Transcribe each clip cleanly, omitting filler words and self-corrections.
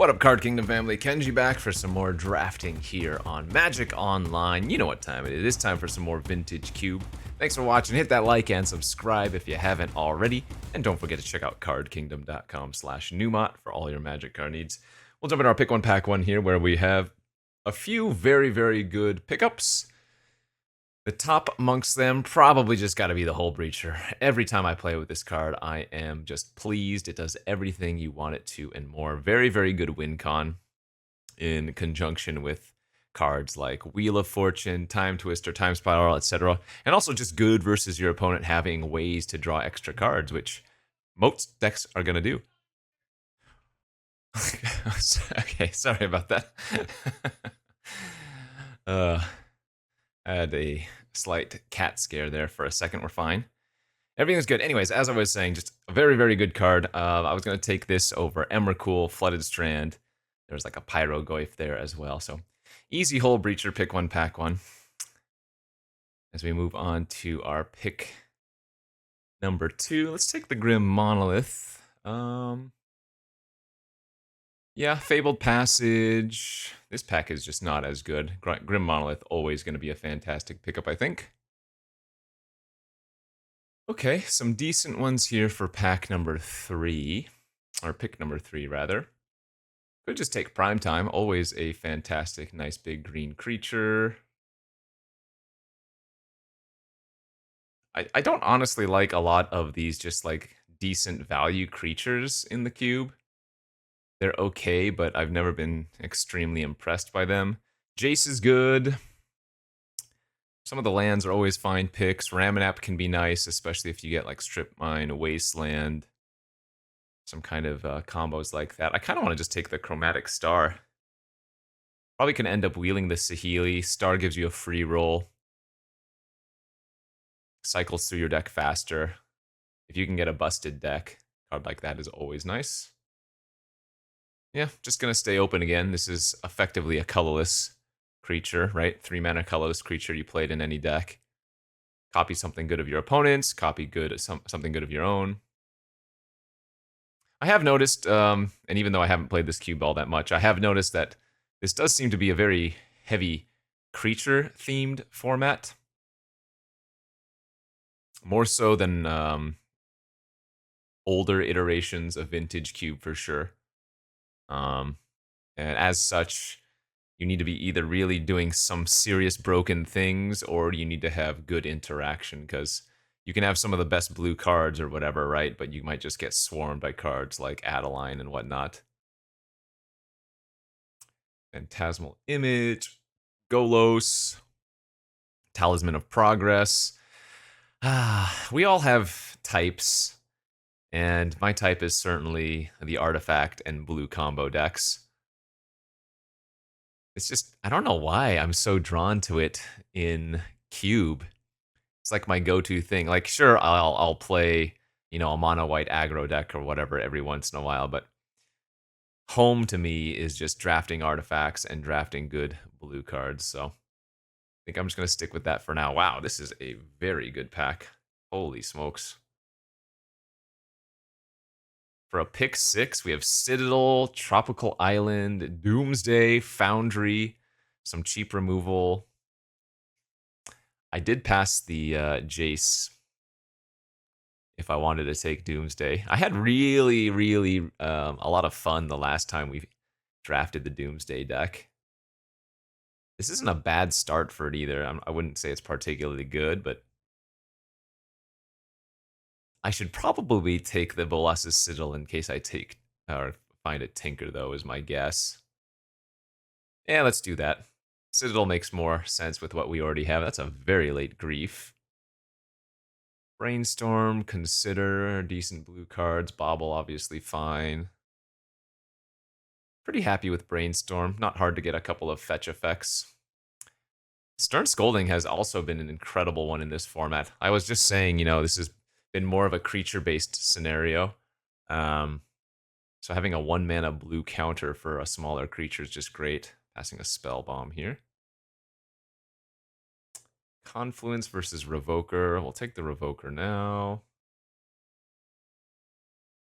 What up, Card Kingdom family? Kenji back for some more drafting here on Magic Online. You know what time it is. It's time for some more Vintage Cube. Thanks for watching. Hit that like and subscribe if you haven't already. And don't forget to check out cardkingdom.com/Numot for all your Magic card needs. We'll jump into our pick one, pack one here, where we have a few very, very good pickups. The top amongst them probably just got to be the Hullbreacher. Every time I play with this card, I am just pleased. It does everything you want it to and more. Very, very good win con in conjunction with cards like Wheel of Fortune, Time Twister, Time Spiral, etc. And also just good versus your opponent having ways to draw extra cards, which most decks are going to do. Okay, sorry about that. I had a slight cat scare there for a second. We're fine. Everything's good. Anyways, as I was saying, just a very, very good card. I was going to take this over Emrakul, Flooded Strand. There's like a Pyrogoyf there as well. So easy Hullbreacher, pick one, pack one. As we move on to our pick number 2, let's take the Grim Monolith. Yeah, Fabled Passage. This pack is just not as good. Grim Monolith, always going to be a fantastic pickup, I think. Okay, some decent ones here for pack number 3. Or pick number 3, rather. Could just take Primetime. Always a fantastic, nice big green creature. I don't honestly like a lot of these just like decent value creatures in the cube. They're okay, but I've never been extremely impressed by them. Jace is good. Some of the lands are always fine picks. Ramanap can be nice, especially if you get like Strip Mine, Wasteland, some kind of combos like that. I kind of want to just take the Chromatic Star. Probably can end up wheeling the Saheeli. Star gives you a free roll. Cycles through your deck faster. If you can get a busted deck, a card like that is always nice. Yeah, just going to stay open again. This is effectively a colorless creature, right? 3-mana colorless creature you played in any deck. Copy something good of your opponent's, copy something good of your own. I have noticed, and even though I haven't played this cube all that much, I have noticed that this does seem to be a very heavy creature-themed format. More so than older iterations of Vintage Cube, for sure. And as such, you need to be either really doing some serious broken things or you need to have good interaction, because you can have some of the best blue cards or whatever, right? But you might just get swarmed by cards like Adeline and whatnot. Phantasmal Image, Golos, Talisman of Progress. We all have types, and my type is certainly the Artifact and blue combo decks. It's just, I don't know why I'm so drawn to it in Cube. It's like my go-to thing. Like, sure, I'll play, you know, a mono white aggro deck or whatever every once in a while, but home to me is just drafting artifacts and drafting good blue cards. So I think I'm just going to stick with that for now. Wow, this is a very good pack. Holy smokes. For a pick 6, we have Citadel, Tropical Island, Doomsday, Foundry, some cheap removal. I did pass the Jace if I wanted to take Doomsday. I had really, really a lot of fun the last time we drafted the Doomsday deck. This isn't a bad start for it either. I wouldn't say it's particularly good, but I should probably take the Bolas's Sigil in case I take or find a Tinker, though, is my guess. Yeah, let's do that. Citadel makes more sense with what we already have. That's a very late Grief. Brainstorm, Consider, decent blue cards. Bobble, obviously fine. Pretty happy with Brainstorm. Not hard to get a couple of fetch effects. Stern Scolding has also been an incredible one in this format. I was just saying, you know, this has been more of a creature-based scenario. So having a 1-mana blue counter for a smaller creature is just great. Passing a Spell Bomb here. Confluence versus Revoker. We'll take the Revoker now.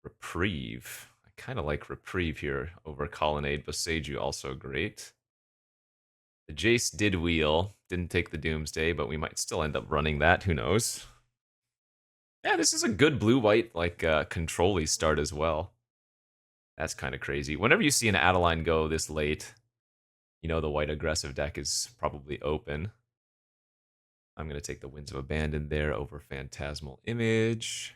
Reprieve. I kind of like Reprieve here over Colonnade. Boseiju also great. The Jace did wheel, didn't take the Doomsday, but we might still end up running that. Who knows? Yeah, this is a good blue-white like control-y start as well. That's kind of crazy. Whenever you see an Adeline go this late, you know the white aggressive deck is probably open. I'm going to take the Winds of Abandon there over Phantasmal Image.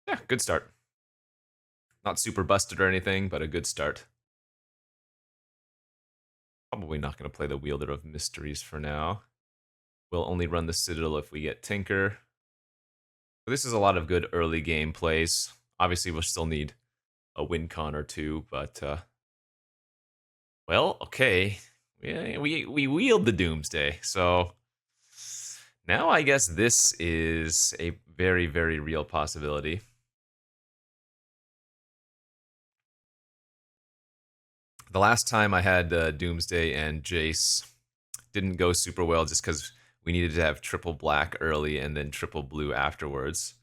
Yeah, good start. Not super busted or anything, but a good start. Probably not going to play the Wielder of Mysteries for now. We'll only run the Citadel if we get Tinker. But this is a lot of good early game plays. Obviously, we'll still need a win con or two, but well, okay. We wield the Doomsday, so now I guess this is a very, very real possibility. The last time I had Doomsday and Jace didn't go super well just because we needed to have triple black early and then triple blue afterwards.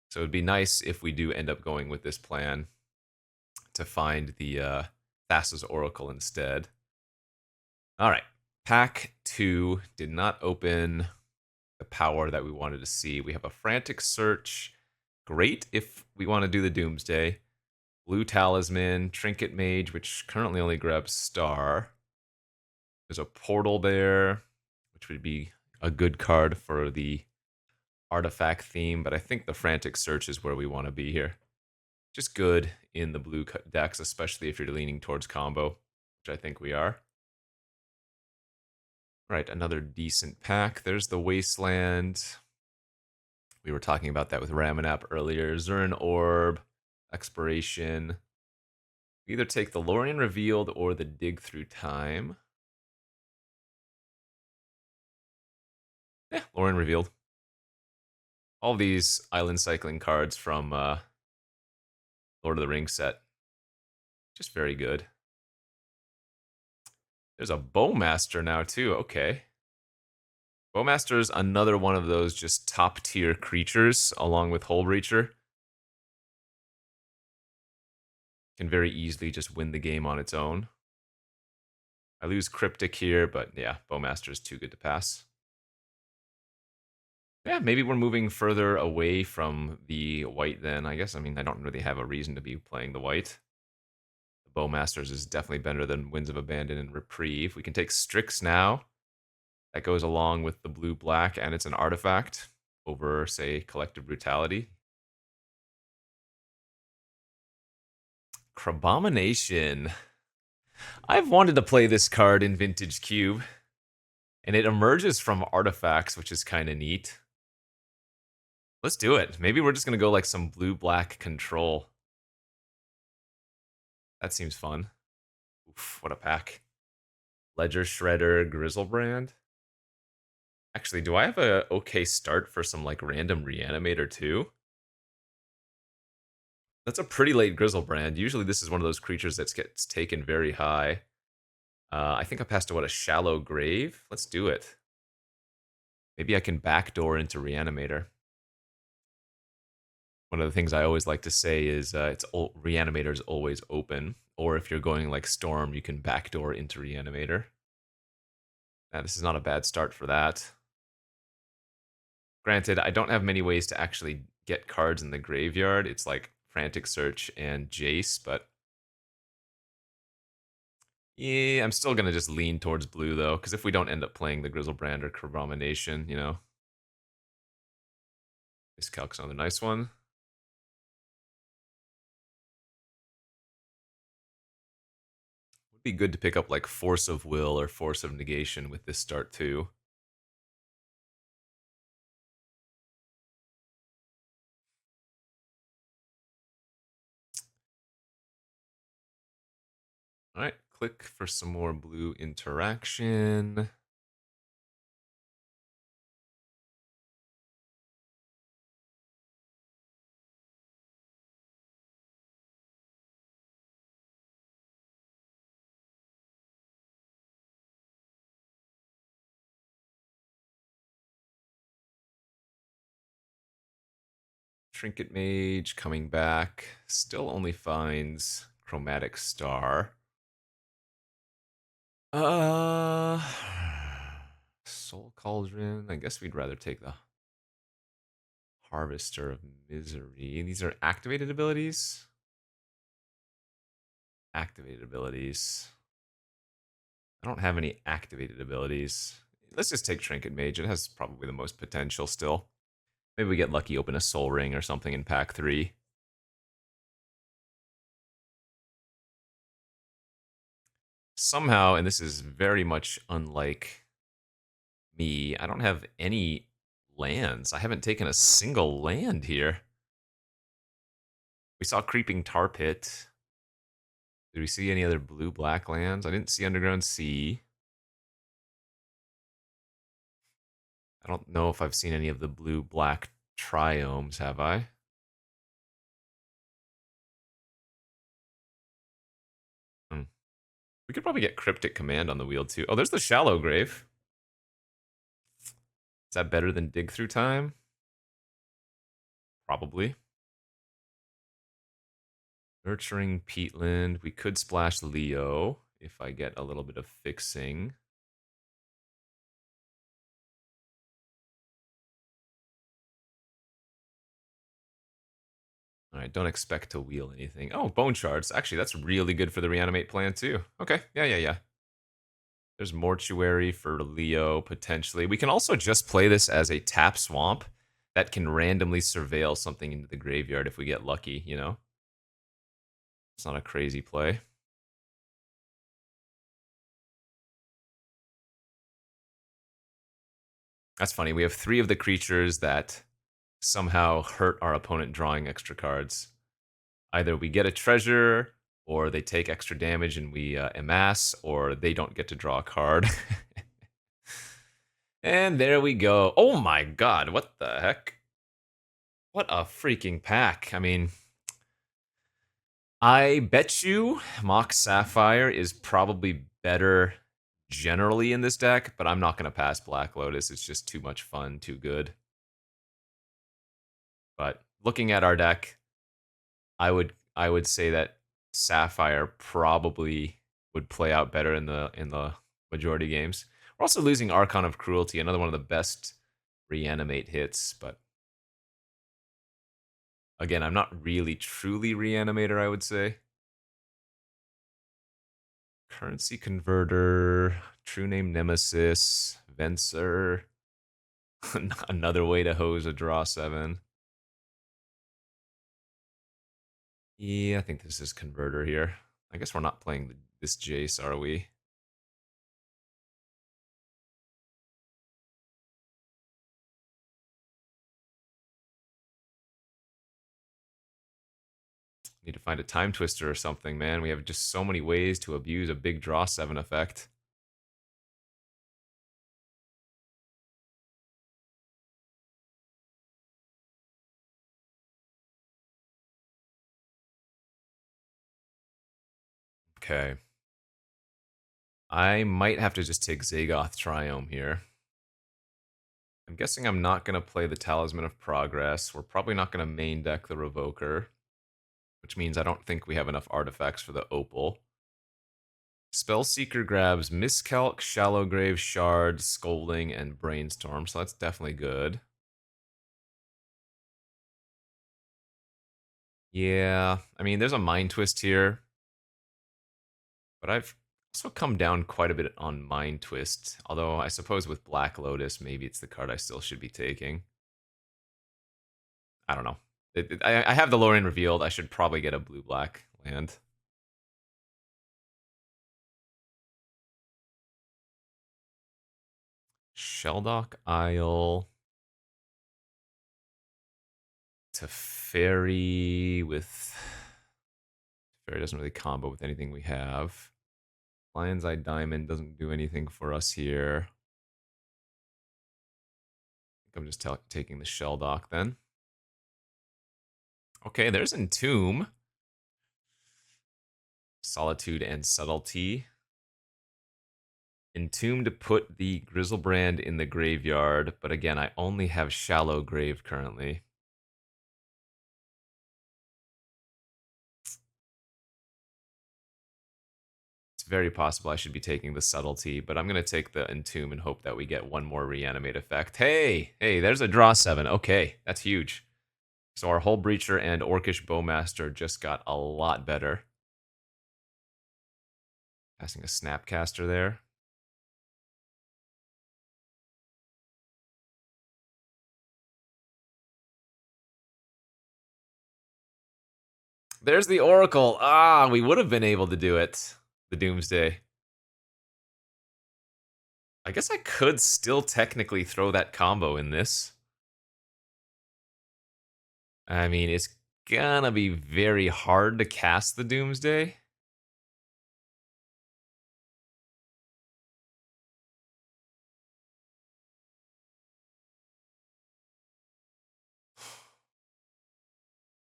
So it'd be nice if we do end up going with this plan to find the Thassa's Oracle instead. All right, pack 2 did not open the power that we wanted to see. We have a Frantic Search, great if we want to do the Doomsday. Blue Talisman, Trinket Mage, which currently only grabs Star. There's a Portal there, which would be a good card for the artifact theme, but I think the Frantic Search is where we want to be here. Just good in the blue decks, especially if you're leaning towards combo, which I think we are. Right, another decent pack. There's the Wasteland. We were talking about that with Ramanap earlier. Zurin Orb, Expiration. We either take the Lorien Revealed or the Dig Through Time. Yeah, Lorien Revealed. All these island cycling cards from Lord of the Rings set. Just very good. There's a Bowmaster now too, okay. Bowmaster's another one of those just top tier creatures along with Hullbreacher. Can very easily just win the game on its own. I lose Cryptic here, but yeah, Bowmaster is too good to pass. Yeah, maybe we're moving further away from the white then, I guess. I mean, I don't really have a reason to be playing the white. The Bowmasters is definitely better than Winds of Abandon and Reprieve. We can take Strix now. That goes along with the blue-black, and it's an artifact over, say, Collective Brutality. Crabomination. I've wanted to play this card in Vintage Cube, and it emerges from artifacts, which is kind of neat. Let's do it. Maybe we're just going to go like some blue-black control. That seems fun. Oof, what a pack. Ledger Shredder, Grizzlebrand. Actually, do I have a okay start for some like random Reanimator too? That's a pretty late Grizzlebrand. Usually this is one of those creatures that gets taken very high. I think I passed to what, a Shallow Grave? Let's do it. Maybe I can backdoor into Reanimator. One of the things I always like to say is Reanimator is always open. Or if you're going like Storm, you can backdoor into Reanimator. Now, this is not a bad start for that. Granted, I don't have many ways to actually get cards in the graveyard. It's like Frantic Search and Jace, but yeah, I'm still going to just lean towards blue, though, because if we don't end up playing the Grizzlebrand or Crabomination, you know. This calc's another nice one. Would be good to pick up like Force of Will or Force of Negation with this start, too. All right, click for some more blue interaction. Trinket Mage coming back. Still only finds Chromatic Star. Soul Cauldron. I guess we'd rather take the Harvester of Misery. These are activated abilities. Activated abilities. I don't have any activated abilities. Let's just take Trinket Mage. It has probably the most potential still. Maybe we get lucky, open a Soul Ring or something in pack 3. Somehow, and this is very much unlike me, I don't have any lands. I haven't taken a single land here. We saw Creeping Tar Pit. Did we see any other blue-black lands? I didn't see Underground Sea. I don't know if I've seen any of the blue-black triomes, have I? We could probably get Cryptic Command on the wheel, too. Oh, there's the Shallow Grave. Is that better than Dig Through Time? Probably. Nurturing Peatland. We could splash Leo if I get a little bit of fixing. Alright, don't expect to wheel anything. Oh, Bone Shards. Actually, that's really good for the Reanimate plan, too. Okay, yeah. There's Mortuary for Leo, potentially. We can also just play this as a tap swamp that can randomly surveil something into the graveyard if we get lucky, you know? It's not a crazy play. That's funny. We have 3 of the creatures that somehow hurt our opponent drawing extra cards. Either we get a treasure, or they take extra damage and we amass, or they don't get to draw a card. And there we go. Oh my god, what the heck? What a freaking pack. I mean, I bet you Mox Sapphire is probably better generally in this deck, but I'm not going to pass Black Lotus. It's just too much fun, too good. But looking at our deck, I would say that Sapphire probably would play out better in the majority games. We're also losing Archon of Cruelty, another one of the best reanimate hits, but again, I'm not really truly Reanimator, I would say. Currency Converter, True Name Nemesis, Venser. Another way to hose a draw 7. Yeah, I think this is Converter here. I guess we're not playing this Jace, are we? Need to find a Time Twister or something, man. We have just so many ways to abuse a big draw 7 effect. Okay. I might have to just take Zagoth Triome here. I'm guessing I'm not going to play the Talisman of Progress. We're probably not going to main deck the Revoker, which means I don't think we have enough artifacts for the Opal. Spellseeker grabs Miscalc, Shallow Grave, Shard, Scolding, and Brainstorm, so that's definitely good. Yeah, I mean, there's a Mind Twist here, but I've also come down quite a bit on Mind Twist, although I suppose with Black Lotus, maybe it's the card I still should be taking. I don't know. I have the Lorien revealed. I should probably get a blue-black land. Shelldock Isle. Teferi with... Teferi doesn't really combo with anything we have. Lion's Eye Diamond doesn't do anything for us here. I think I'm just taking the Shelldock then. Okay, there's Entomb. Solitude and Subtlety. Entomb to put the Grizzlebrand in the graveyard, but again, I only have Shallow Grave currently. very possible I should be taking the Subtlety, but I'm going to take the Entomb and hope that we get one more Reanimate effect. Hey, there's a draw 7. Okay, that's huge. So our Hullbreacher and Orcish Bowmaster just got a lot better. Passing a Snapcaster there. There's the Oracle. Ah, we would have been able to do it. The Doomsday. I guess I could still technically throw that combo in this. I mean, it's gonna be very hard to cast the Doomsday.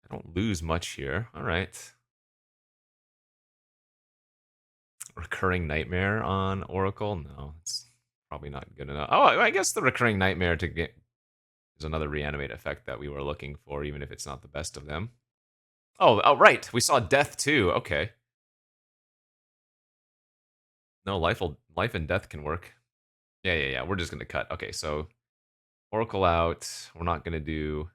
I don't lose much here. All right. Recurring Nightmare on Oracle? No, it's probably not good enough. Oh, I guess the Recurring Nightmare to get is another reanimate effect that we were looking for, even if it's not the best of them. Oh, right. We saw Death too. Okay. No, life and Death can work. Yeah. We're just gonna cut. Okay, so Oracle out. We're not gonna do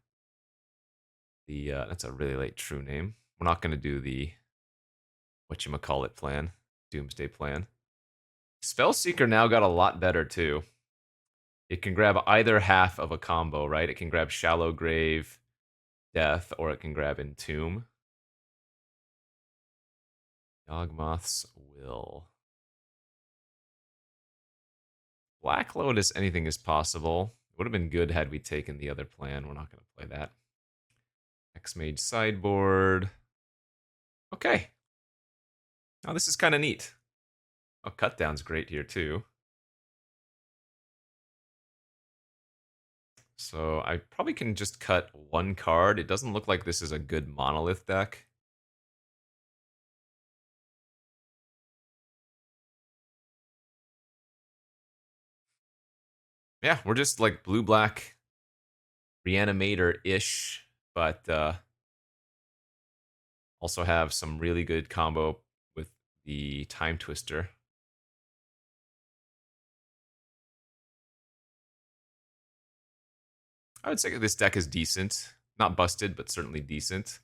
the. That's a really late true name. We're not gonna do the whatchamacallit plan, Doomsday plan. Spellseeker now got a lot better too. It can grab either half of a combo, right? It can grab Shallow Grave, Death, or it can grab Entomb. Yawgmoth's Will. Black Lotus, anything is possible. It would have been good had we taken the other plan. We're not going to play that. X-Mage sideboard. Okay. Oh, this is kind of neat. Oh, Cutdown's great here too. So I probably can just cut one card. It doesn't look like this is a good monolith deck. Yeah, we're just like blue-black Reanimator-ish, but also have some really good combo with the Time Twister. I would say this deck is decent. Not busted, but certainly decent.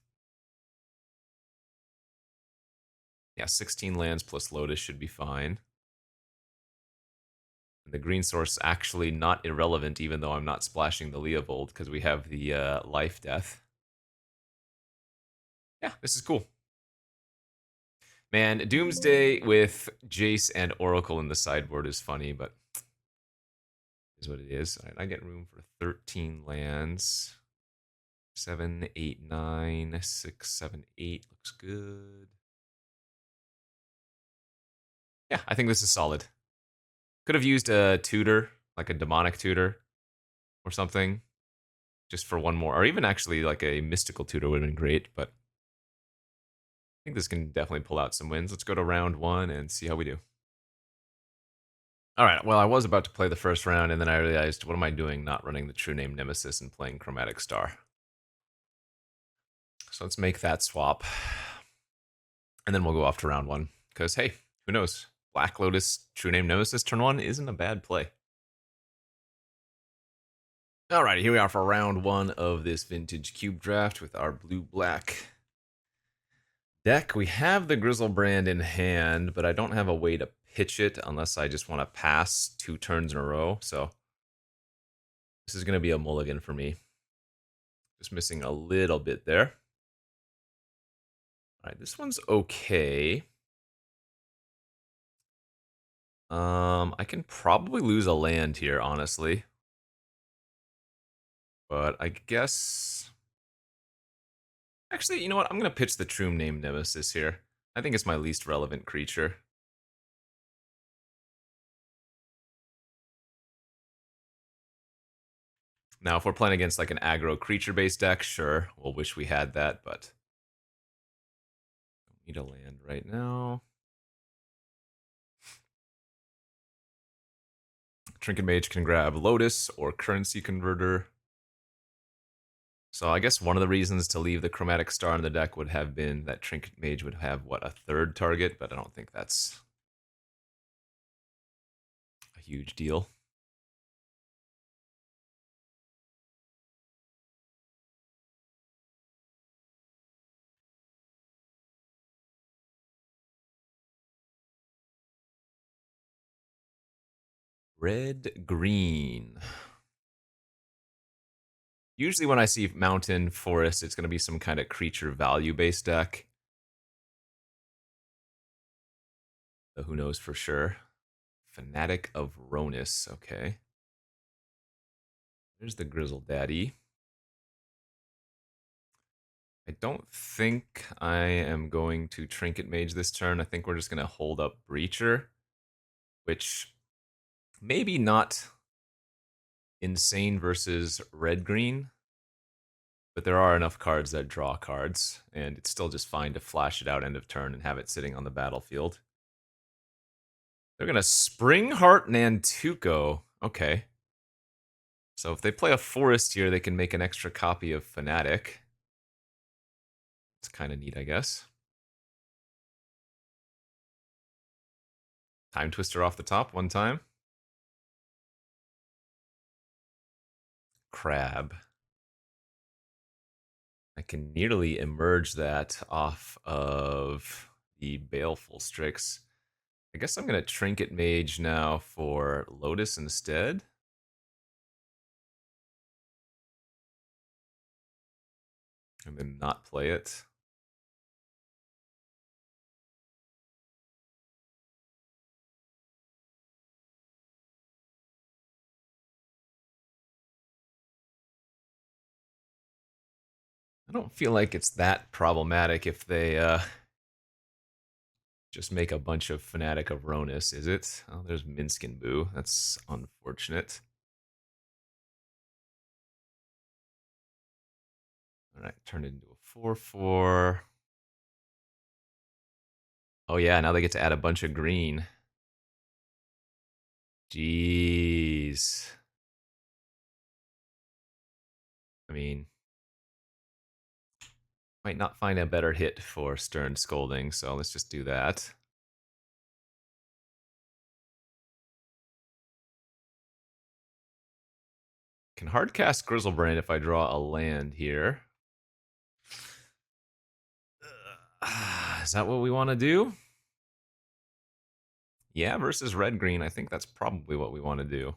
Yeah, 16 lands plus Lotus should be fine. And the green source actually not irrelevant, even though I'm not splashing the Leovold, because we have the life death. Yeah, this is cool. Man, Doomsday with Jace and Oracle in the sideboard is funny, but is what it is. All right, I get room for 13 lands. 7, 8, 9, 6, 7, 8 looks good. Yeah, I think this is solid. Could have used a tutor, like a demonic tutor or something, just for one more, or even actually like a mystical tutor would have been great, but I think this can definitely pull out some wins. Let's go to round 1 and see how we do. All right, well, I was about to play the first round, and then I realized, what am I doing not running the True Name Nemesis and playing Chromatic Star? So let's make that swap. And then we'll go off to round 1. Because, hey, who knows? Black Lotus True Name Nemesis turn 1 isn't a bad play. Alrighty, here we are for round 1 of this Vintage Cube draft with our blue-black deck. We have the Grizzlebrand in hand, but I don't have a way to pitch it unless I just want to pass 2 turns in a row. So this is going to be a mulligan for me. Just missing a little bit there. All right, this one's okay. I can probably lose a land here, honestly. But I guess... Actually, you know what? I'm going to pitch the True Name Nemesis here. I think it's my least relevant creature. Now, if we're playing against like an aggro creature-based deck, sure, we'll wish we had that, but don't need a land right now. Trinket Mage can grab Lotus or Currency Converter. So I guess one of the reasons to leave the Chromatic Star in the deck would have been that Trinket Mage would have, what, a 3rd target, but I don't think that's huge deal. Red, green. Usually when I see mountain, forest, it's going to be some kind of creature value-based deck. So who knows for sure. Fanatic of Ronus, okay. There's the Grizzle Daddy. I don't think I am going to Trinket Mage this turn. I think we're just going to hold up Breacher, which maybe not insane versus red-green, but there are enough cards that draw cards, and it's still just fine to flash it out end of turn and have it sitting on the battlefield. They're going to Spring Heart Nantuko. Okay. So if they play a Forest here, they can make an extra copy of Fanatic. It's kind of neat, I guess. Time Twister off the top one time. Crab. I can nearly emerge that off of the Baleful Strix. I guess I'm going to Trinket Mage now for Lotus instead. And then not play it. I don't feel like it's that problematic if they just make a bunch of Fanatic of Ronus, is it? Oh, there's Minskin Boo. That's unfortunate. Alright, turn it into a 4/4. Oh yeah, now they get to add a bunch of green. Jeez. I mean, might not find a better hit for Stern Scolding, so let's just do that. Can hardcast Grizzlebrand if I draw a land here. Is that what we want to do? Yeah, versus red-green, I think that's probably what we want to do.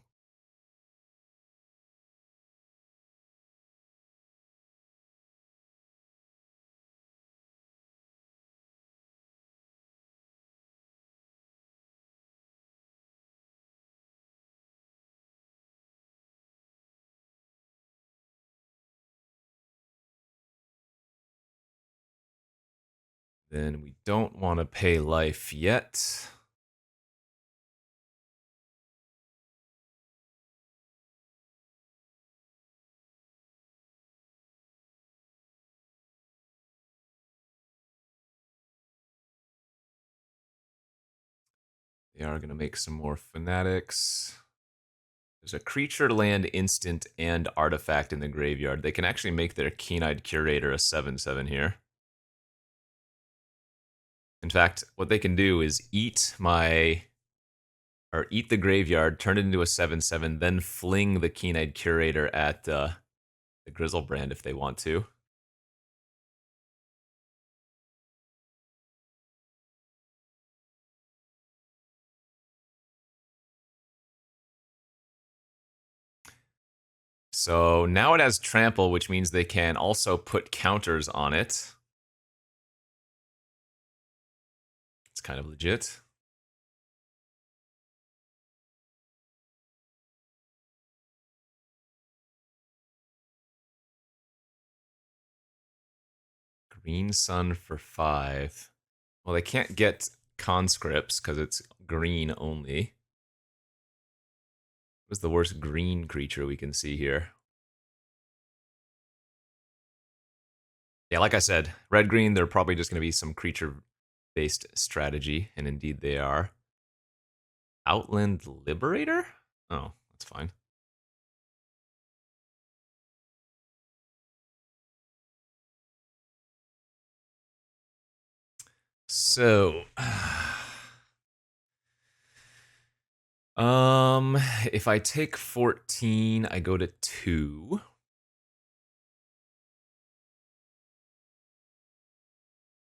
Then we don't want to pay life yet. They are going to make some more Fanatics. There's a creature, land, instant, and artifact in the graveyard. They can actually make their Keen-Eyed Curator a 7/7 here. In fact, what they can do is eat the graveyard, turn it into a 7/7, then fling the Keen-Eyed Curator at the Grizzlebrand if they want to. So now it has Trample, which means they can also put counters on it. It's kind of legit. Green Sun for 5. Well, they can't get conscripts because it's green only. What's the worst green creature we can see here? Yeah, like I said, red-green, they're probably just going to be some creature-based strategy, and indeed they are. Outland Liberator? Oh, that's fine. So, If I take 14, I go to 2.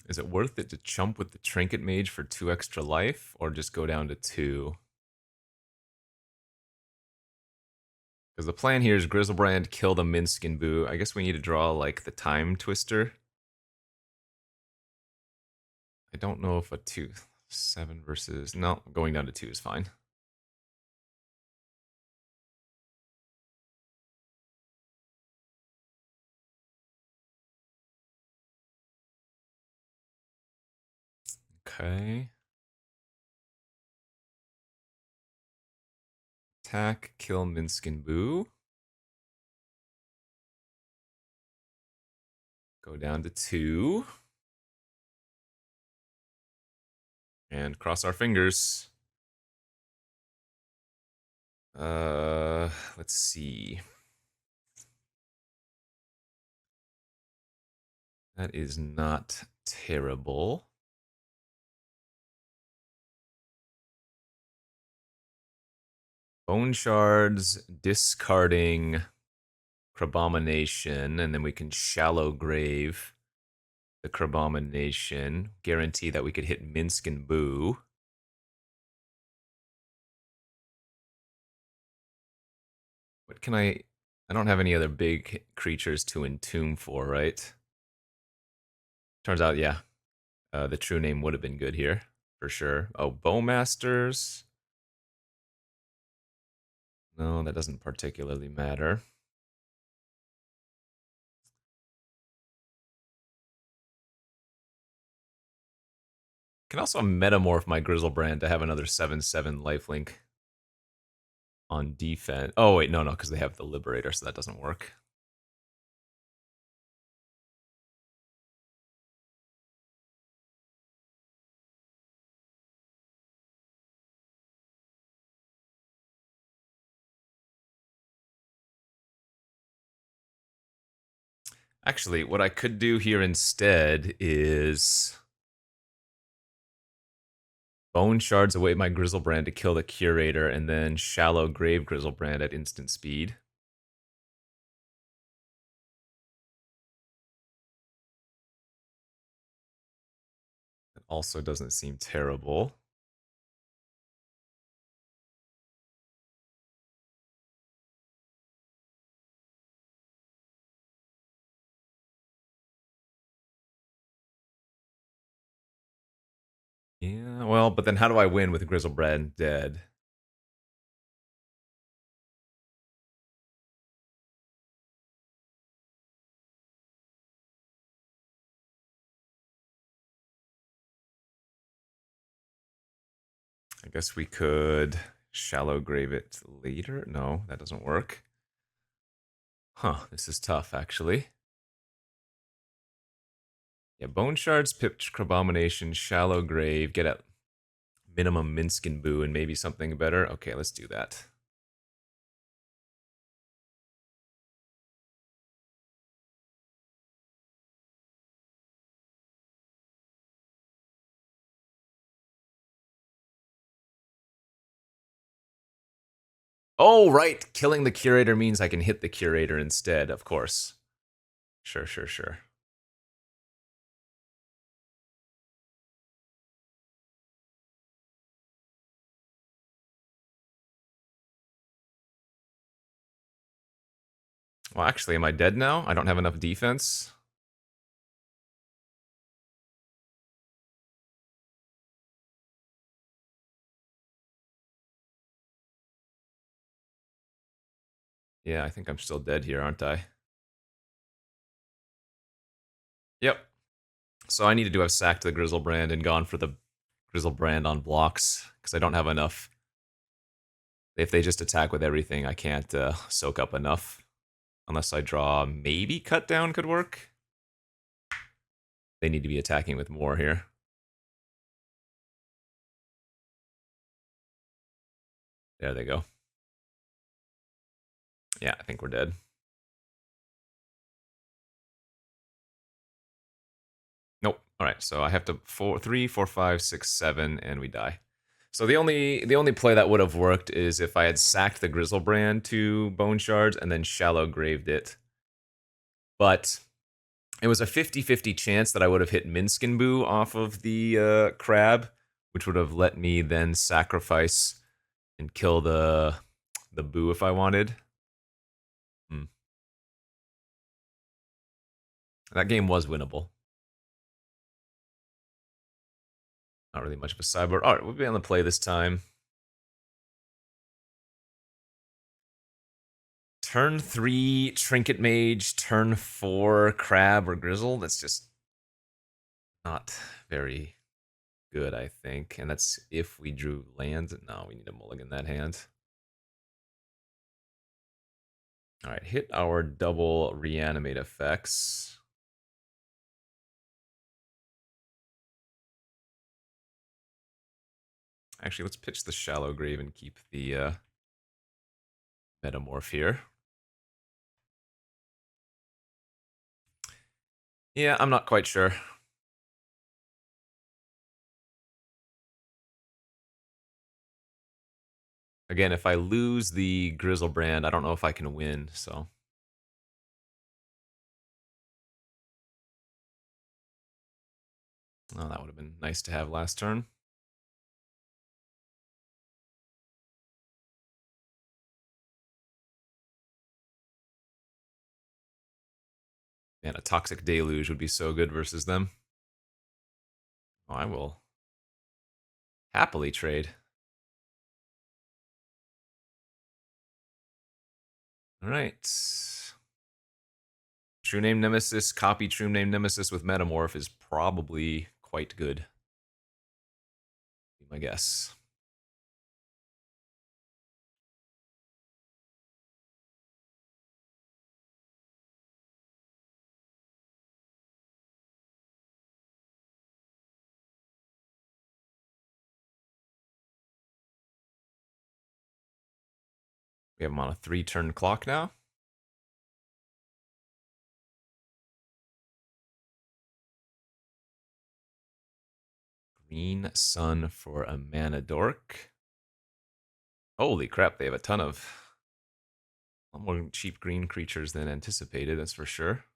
Is it worth it to chump with the Trinket Mage for 2 extra life, or just go down to 2? Because the plan here is Grizzlebrand, kill the Minskin Boo. I guess we need to draw, like, the Time Twister. I don't know if a 2-7 versus... No, going down to 2 is fine. Okay. Attack, kill Minskin Boo. Go down to 2. And cross our fingers. Let's see. That is not terrible. Bone Shards, discarding Crabomination, and then we can Shallow Grave the Crabomination. Guarantee that we could hit Minskin Boo. What can I don't have any other big creatures to entomb for, right? Turns out, yeah. The true name would have been good here, for sure. Oh, Bowmasters. No, that doesn't particularly matter. Can also metamorph my Grizzlebrand to have another 7/7 lifelink on defense. Oh, wait, no, because they have the Liberator, so that doesn't work. Actually, what I could do here instead is Bone Shards away my Grizzlebrand to kill the Curator, and then Shallow Grave Grizzlebrand at instant speed. That also doesn't seem terrible. Yeah, well, but then how do I win with Grizzlebrand dead? I guess we could Shallow Grave it later. No, that doesn't work. Huh, this is tough, actually. Yeah, Bone Shards, Pipped Crabomination, Shallow Grave, get at minimum Minskin Boo and maybe something better. Okay, let's do that. Oh, right. Killing the Curator means I can hit the Curator instead, of course. Sure, sure, sure. Well, actually, am I dead now? I don't have enough defense. Yeah, I think I'm still dead here, aren't I? Yep. So I needed to have sacked the Grizzlebrand and gone for the Grizzlebrand on blocks, because I don't have enough. If they just attack with everything, I can't soak up enough. Unless I draw, maybe Cut Down could work. They need to be attacking with more here. There they go. Yeah, I think we're dead. Nope. All right, so I have to 3, 4, 5, 6, 7, and we die. So the only play that would have worked is if I had sacked the Grizzlebrand to Bone Shards and then shallow graved it. But it was a 50-50 chance that I would have hit Minskin Boo off of the crab, which would have let me then sacrifice and kill the boo if I wanted. That game was winnable. Not really much of a sideboard. All right, we'll be on the play this time. Turn 3, Trinket Mage. Turn 4, Crab or Grizzle. That's just not very good, I think. And that's if we drew lands. No, we need to mulligan that hand. All right, hit our double reanimate effects. Actually, let's pitch the shallow grave and keep the metamorph here. Yeah, I'm not quite sure. Again, if I lose the Grizzlebrand, I don't know if I can win, so. Oh, that would have been nice to have last turn. Man, a Toxic Deluge would be so good versus them. Oh, I will happily trade. All right. True Name Nemesis, copy True Name Nemesis with Metamorph is probably quite good. Be my guess. We have him on a 3-turn clock now. Green Sun for a mana dork. Holy crap, they have a ton of a lot more cheap green creatures than anticipated, that's for sure.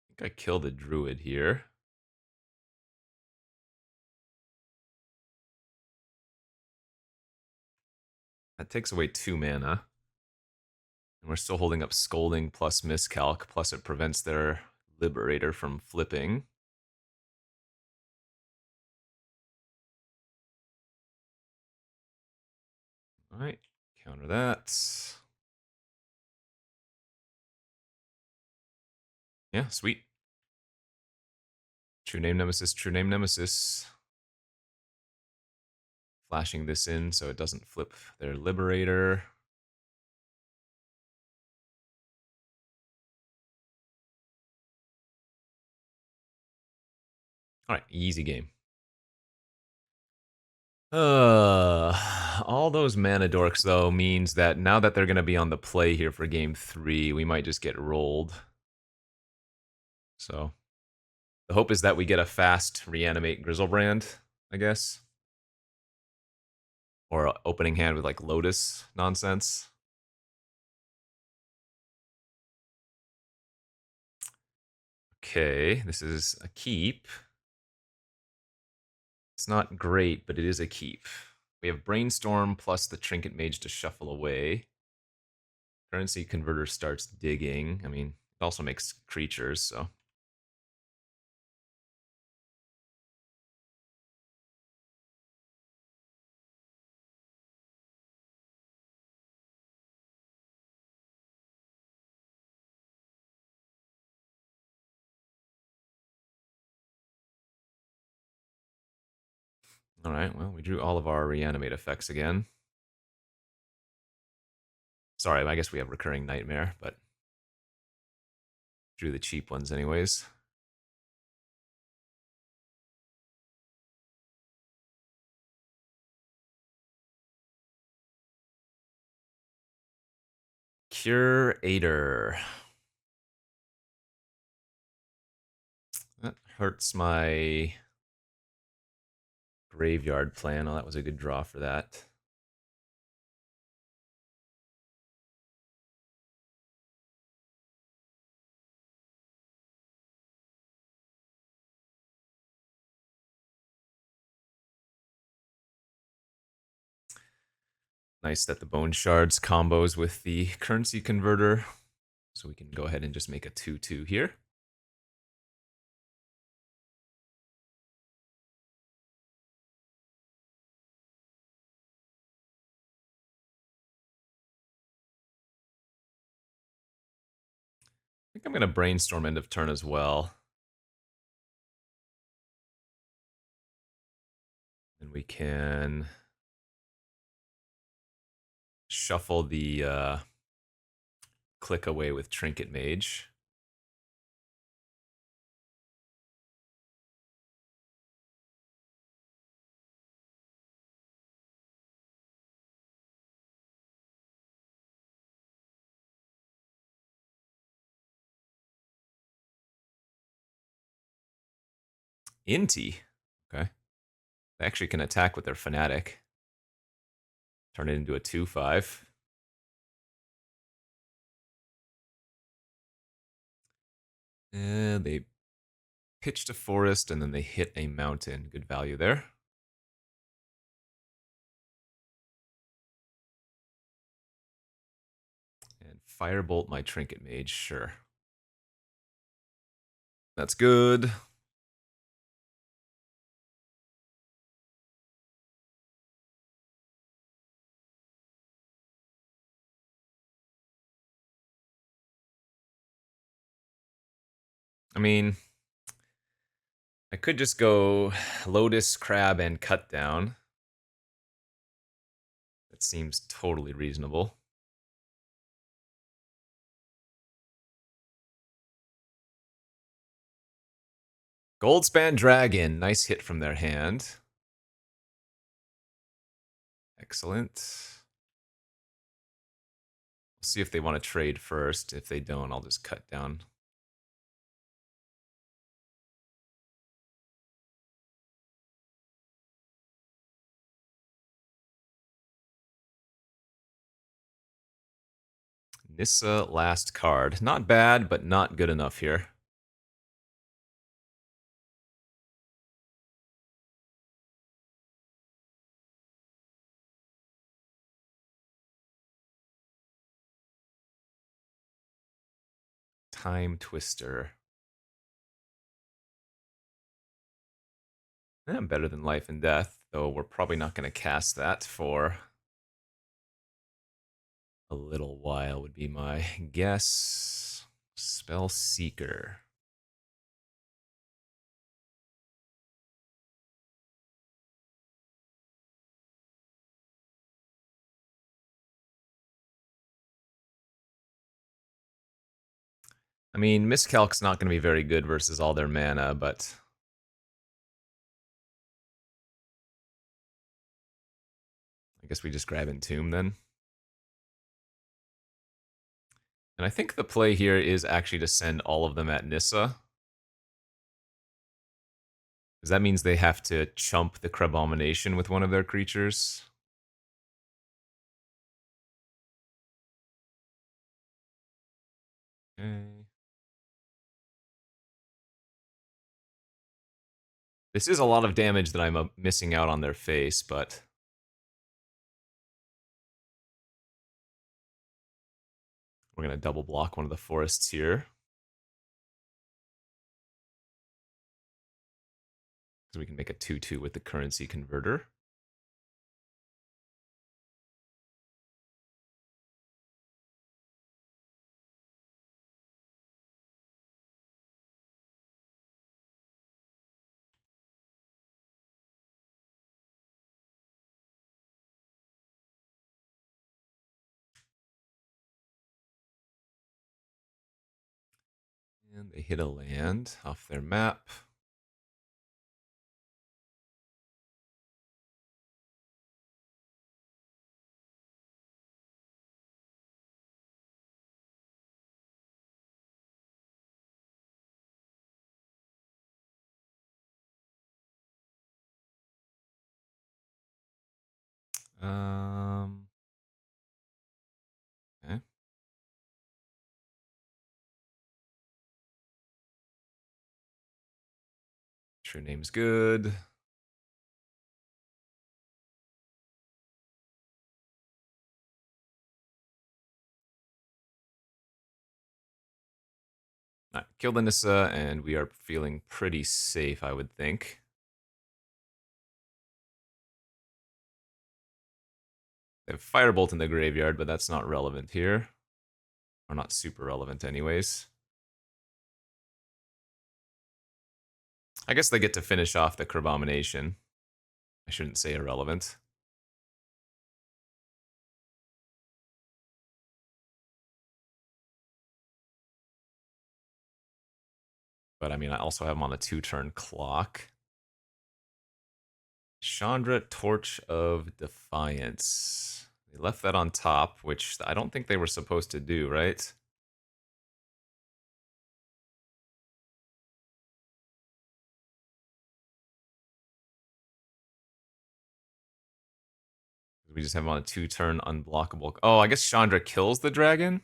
I think I killed a druid here. That takes away 2 mana. And we're still holding up Scolding plus Miscalc, plus it prevents their Liberator from flipping. Alright, counter that. Yeah, sweet. True Name Nemesis, True Name Nemesis. Flashing this in so it doesn't flip their Liberator. Alright, easy game. All those mana dorks, though, means that now that they're going to be on the play here for game 3, we might just get rolled. So, the hope is that we get a fast reanimate Grizzlebrand, I guess. Or opening hand with, like, Lotus nonsense. Okay, this is a keep. It's not great, but it is a keep. We have Brainstorm plus the Trinket Mage to shuffle away. Currency Converter starts digging. I mean, it also makes creatures, so. Alright, well, we drew all of our reanimate effects again. Sorry, I guess we have Recurring Nightmare, but drew the cheap ones anyways. Curator. That hurts my graveyard plan. Oh, that was a good draw for that. Nice that the Bone Shards combos with the currency converter. So we can go ahead and just make a 2/2 here. I think I'm going to brainstorm end of turn as well. And we can shuffle the click away with Trinket Mage. Inti. Okay. They actually can attack with their Fanatic. Turn it into a 2/5. And they pitched a forest and then they hit a mountain. Good value there. And Firebolt my Trinket Mage, sure. That's good. I mean, I could just go Lotus, Crab, and Cut Down. That seems totally reasonable. Goldspan Dragon, nice hit from their hand. Excellent. We'll see if they want to trade first. If they don't, I'll just cut down. Nissa, last card. Not bad, but not good enough here. Time Twister. Better than Life and Death, though we're probably not going to cast that for a little while, would be my guess. Spell Seeker. I mean, Miscalc's not going to be very good versus all their mana, but I guess we just grab Entomb then. And I think the play here is actually to send all of them at Nissa. Because that means they have to chump the Crabomination with one of their creatures. Okay. This is a lot of damage that I'm missing out on their face, but we're going to double block one of the forests here. So we can make a 2/2 with the currency converter. And they hit a land off their map. Okay. True name's good. All right, killed the Nissa, and we are feeling pretty safe, I would think. They have Firebolt in the graveyard, but that's not relevant here. Or not super relevant anyways. I guess they get to finish off the Crabomination. I shouldn't say irrelevant. But I mean, I also have them on a 2-turn clock. Chandra, Torch of Defiance. They left that on top, which I don't think they were supposed to do, right? We just have them on a 2-turn unblockable. Oh, I guess Chandra kills the dragon?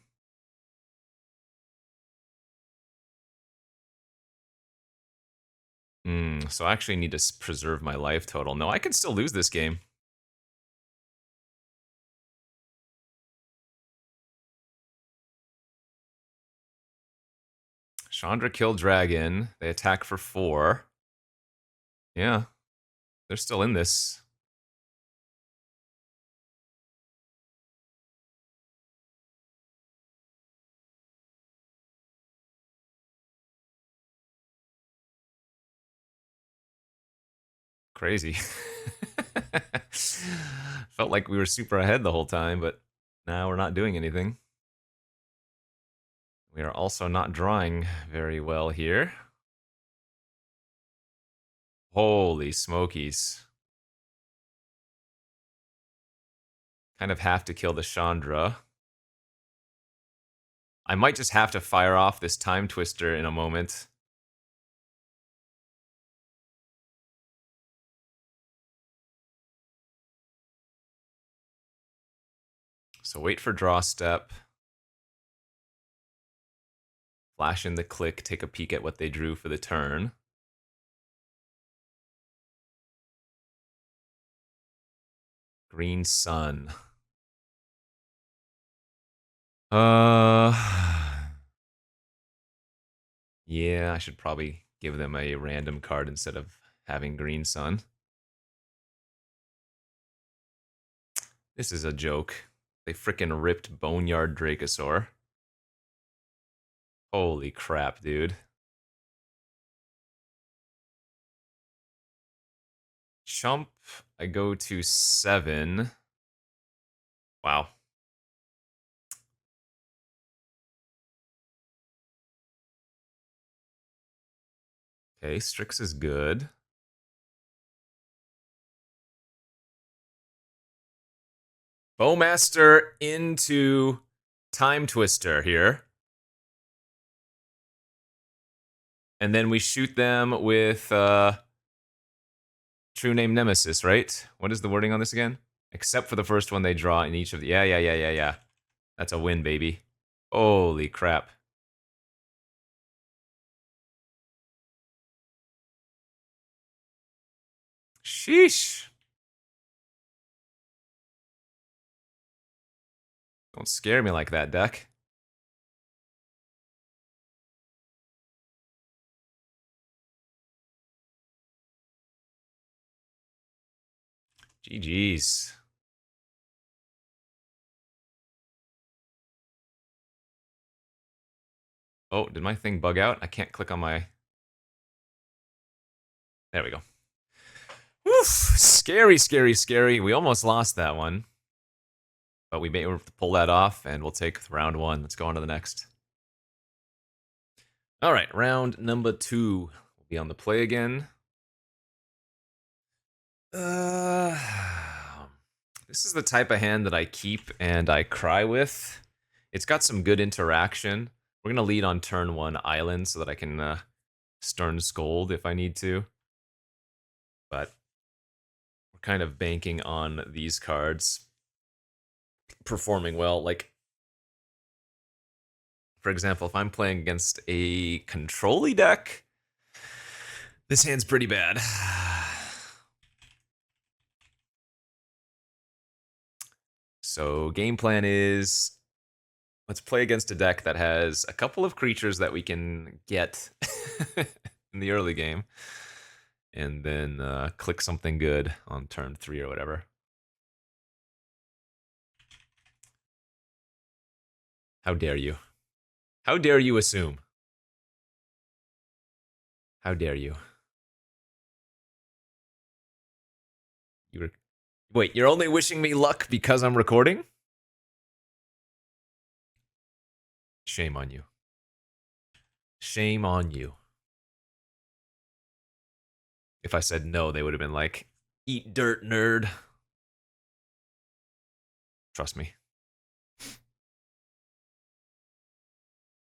So I actually need to preserve my life total. No, I can still lose this game. Chandra killed dragon. They attack for 4. Yeah, they're still in this. Crazy. Felt like we were super ahead the whole time, but now we're not doing anything. We are also not drawing very well here. Holy smokies. Kind of have to kill the Chandra. I might just have to fire off this Time Twister in a moment. So wait for draw step. Flash in the click, take a peek at what they drew for the turn. Green Sun. Yeah, I should probably give them a random card instead of having Green Sun. This is a joke. They frickin' ripped Boneyard Dracosaur. Holy crap, dude. Chump, I go to 7. Wow. Okay, Strix is good. Bowmaster into Time Twister here. And then we shoot them with True Name Nemesis, right? What is the wording on this again? Except for the first one they draw in each of the... Yeah. That's a win, baby. Holy crap. Sheesh. Don't scare me like that, deck. GG's. Oh, did my thing bug out? I can't click on my... There we go. Woof! Scary, scary, scary. We almost lost that one. But we may pull that off, and we'll take round 1. Let's go on to the next. All right, round number 2 will be on the play again. This is the type of hand that I keep and I cry with. It's got some good interaction. We're going to lead on turn 1 Island so that I can Stern Scold if I need to. But we're kind of banking on these cards performing well. Like, for example, if I'm playing against a control-y deck, this hand's pretty bad. So game plan is, let's play against a deck that has a couple of creatures that we can get in the early game, and then click something good on turn 3 or whatever. How dare you? How dare you assume? How dare you? Wait, you're only wishing me luck because I'm recording? Shame on you. Shame on you. If I said no, they would have been like, eat dirt, nerd. Trust me.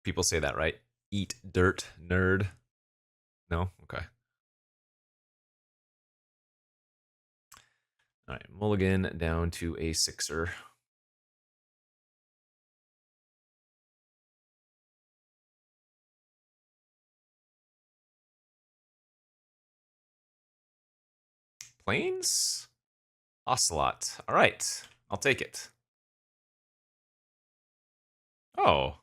People say that, right? Eat dirt, nerd. No? Okay. All right, mulligan down to a 6-er. Plains? Ocelot. All right, I'll take it. Oh.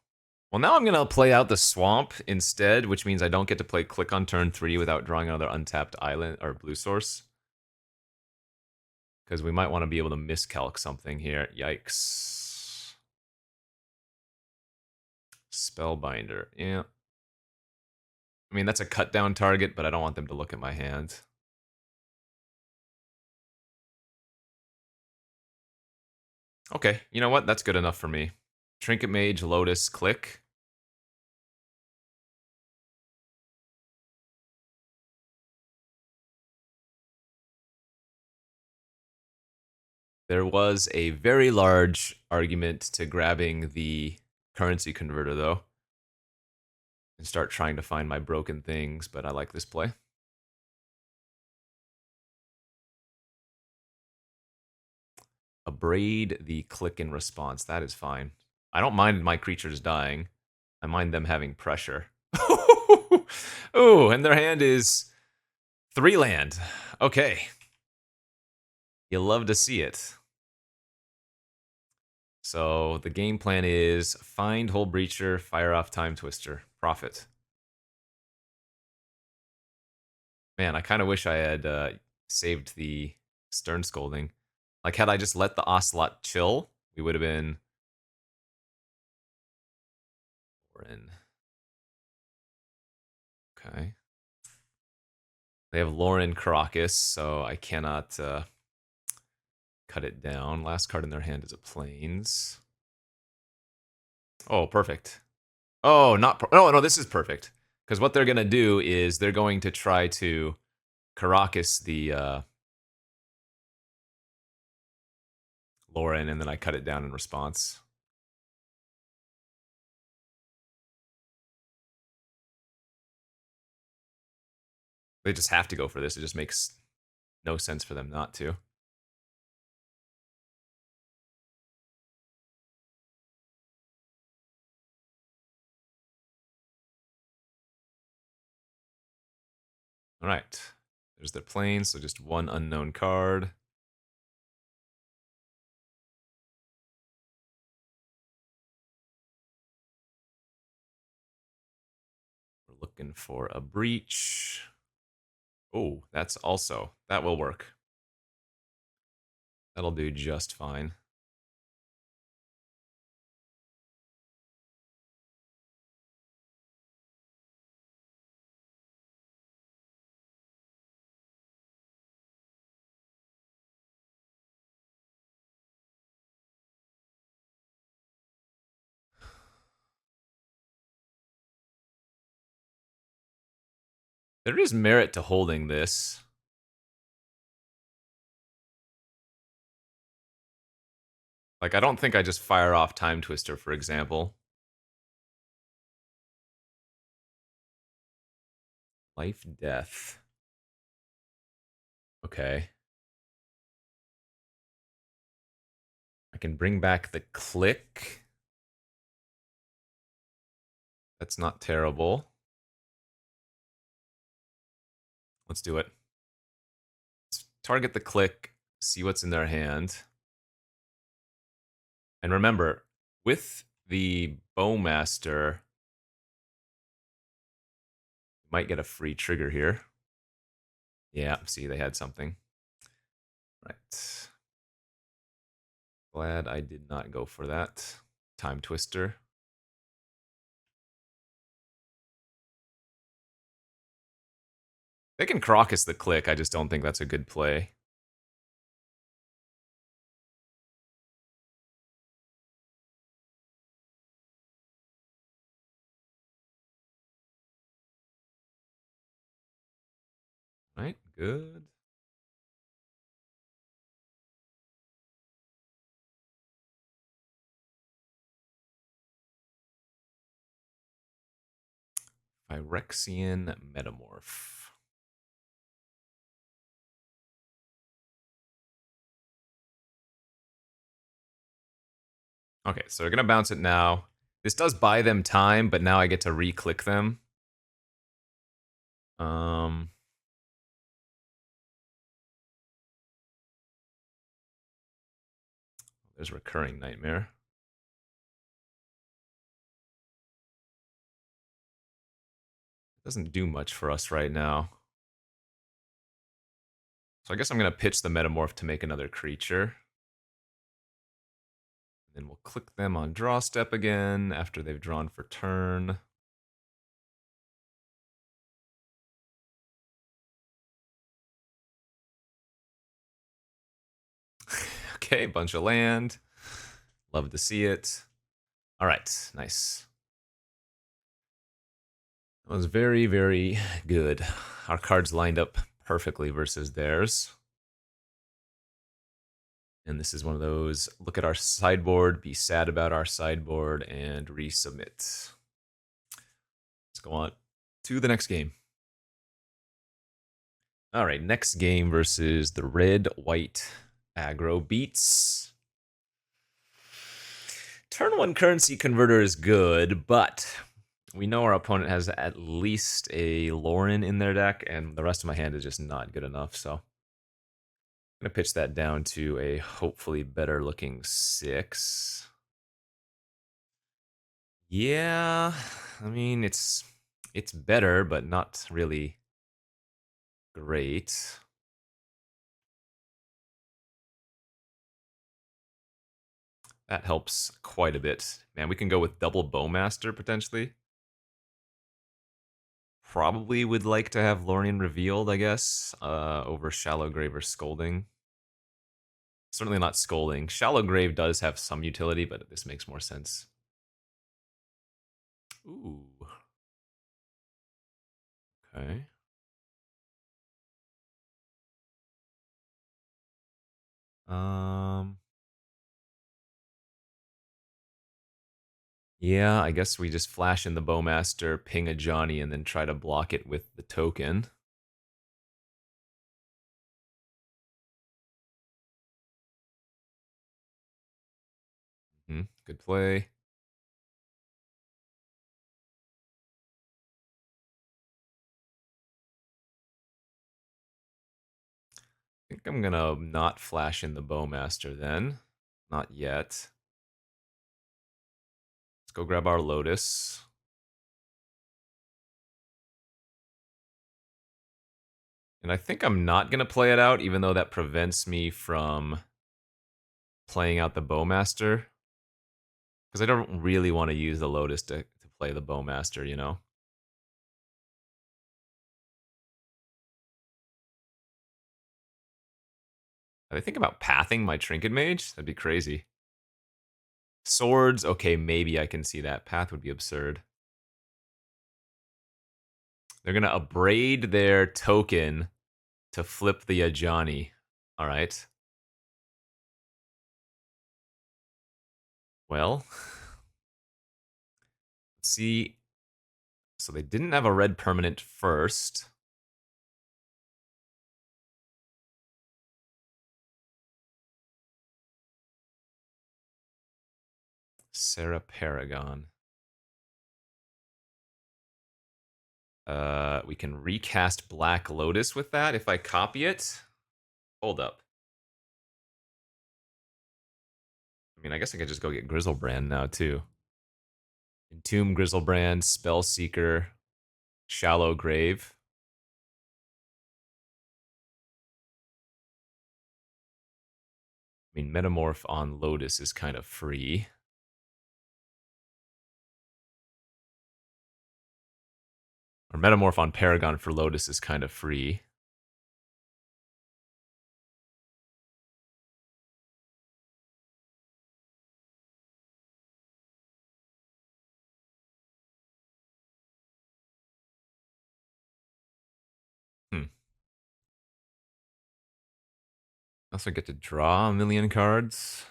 Well, now I'm going to play out the swamp instead, which means I don't get to play click on turn 3 without drawing another untapped island or blue source. Because we might want to be able to miscalc something here. Yikes. Spellbinder. Yeah. I mean, that's a cut down target, but I don't want them to look at my hand. Okay, you know what? That's good enough for me. Trinket Mage, Lotus, click. There was a very large argument to grabbing the currency converter, though, and start trying to find my broken things, but I like this play. Abrade the click in response. That is fine. I don't mind my creatures dying. I mind them having pressure. Ooh, and their hand is 3 land. Okay. You love to see it. So the game plan is find Hullbreacher, fire off Time Twister, profit. Man, I kind of wish I had saved the Stern Scolding. Like, had I just let the Ocelot chill, we would have been... We're in. Okay. They have Lauren Caracas, so I cannot cut it down. Last card in their hand is a Plains. Oh, perfect. Oh, no, this is perfect. Because what they're going to do is they're going to try to Caracas the Lauren, and then I cut it down in response. They just have to go for this. It just makes no sense for them not to. All right. There's their Plains, so just one unknown card. We're looking for a Breach. Oh, that will work. That'll do just fine. There is merit to holding this. Like, I don't think I just fire off Time Twister, for example. Life, death. Okay. can bring back the click. That's not terrible. Let's do it. Let's target the click, see what's in their hand. And remember, with the Bowmaster, might get a free trigger here. Yeah, see, they had something. Right. Glad I did not go for that. Time Twister. They can Crocus the click, I just don't think that's a good play. Right, good. Phyrexian Metamorph. Okay, so we're gonna bounce it now. This does buy them time, but now I get to re-click them. There's Recurring Nightmare. Doesn't do much for us right now. So I guess I'm gonna pitch the Metamorph to make another creature. Then we'll click them on draw step again after they've drawn for turn. Okay, bunch of land. Love to see it. All right, nice. That was very, very good. Our cards lined up perfectly versus theirs. And this is one of those, look at our sideboard, be sad about our sideboard, and resubmit. Let's go on to the next game. All right, next game versus the red-white aggro beats. Turn 1 currency converter is good, but we know our opponent has at least a Lauren in their deck, and the rest of my hand is just not good enough, so I'm going to pitch that down to a hopefully better looking 6. Yeah, I mean, it's better, but not really great. That helps quite a bit. Man, we can go with double Bowmaster, potentially. Probably would like to have Lorien revealed, I guess, over Shallow Grave or Scolding. Certainly not Scolding. Shallow Grave does have some utility, but this makes more sense. Ooh. Okay. Yeah, I guess we just flash in the Bowmaster, ping a Johnny, and then try to block it with the token. Good play. I think I'm gonna not flash in the Bowmaster then. Not yet. Let's go grab our Lotus. And I think I'm not gonna play it out, even though that prevents me from playing out the Bowmaster. Because I don't really want to use the Lotus to play the Bowmaster, you know? I think about pathing my Trinket Mage? That'd be crazy. Swords, okay, maybe I can see that. Path would be absurd. They're gonna abrade their token to flip the Ajani. Alright. Well, let's see. So they didn't have a red permanent first. Sarah Paragon. We can recast Black Lotus with that if I copy it. Hold up. I mean, I guess I could just go get Grizzlebrand now, too. Entomb Grizzlebrand, Spellseeker, Shallow Grave. I mean, Metamorph on Lotus is kind of free. Or Metamorph on Paragon for Lotus is kind of free. Also get to draw a million cards.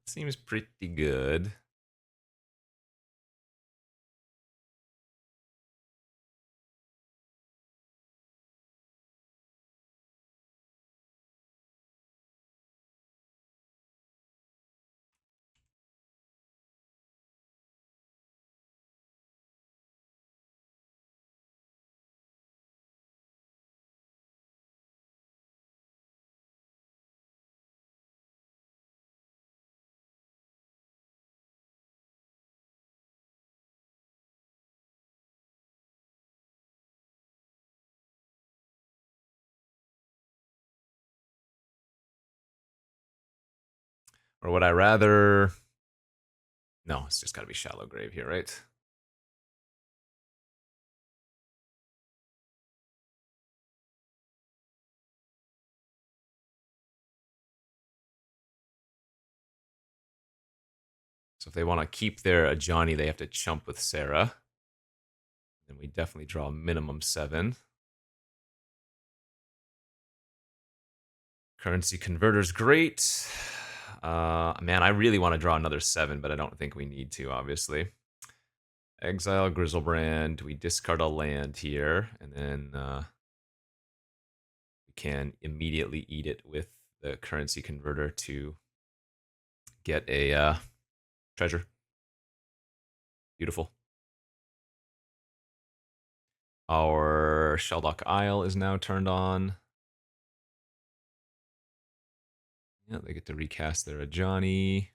Seems pretty good. Or would I rather... No, it's just gotta be Shallow Grave here, right? So if they want to keep their Ajani, they have to chump with Sarah. Then we definitely draw a minimum 7. Currency Converter's great. Man, I really want to draw another 7, but I don't think we need to, obviously. Exile Grizzlebrand. We discard a land here, and then we can immediately eat it with the Currency Converter to get a treasure. Beautiful. Our Shelldock Isle is now turned on. Yeah, they get to recast their Ajani.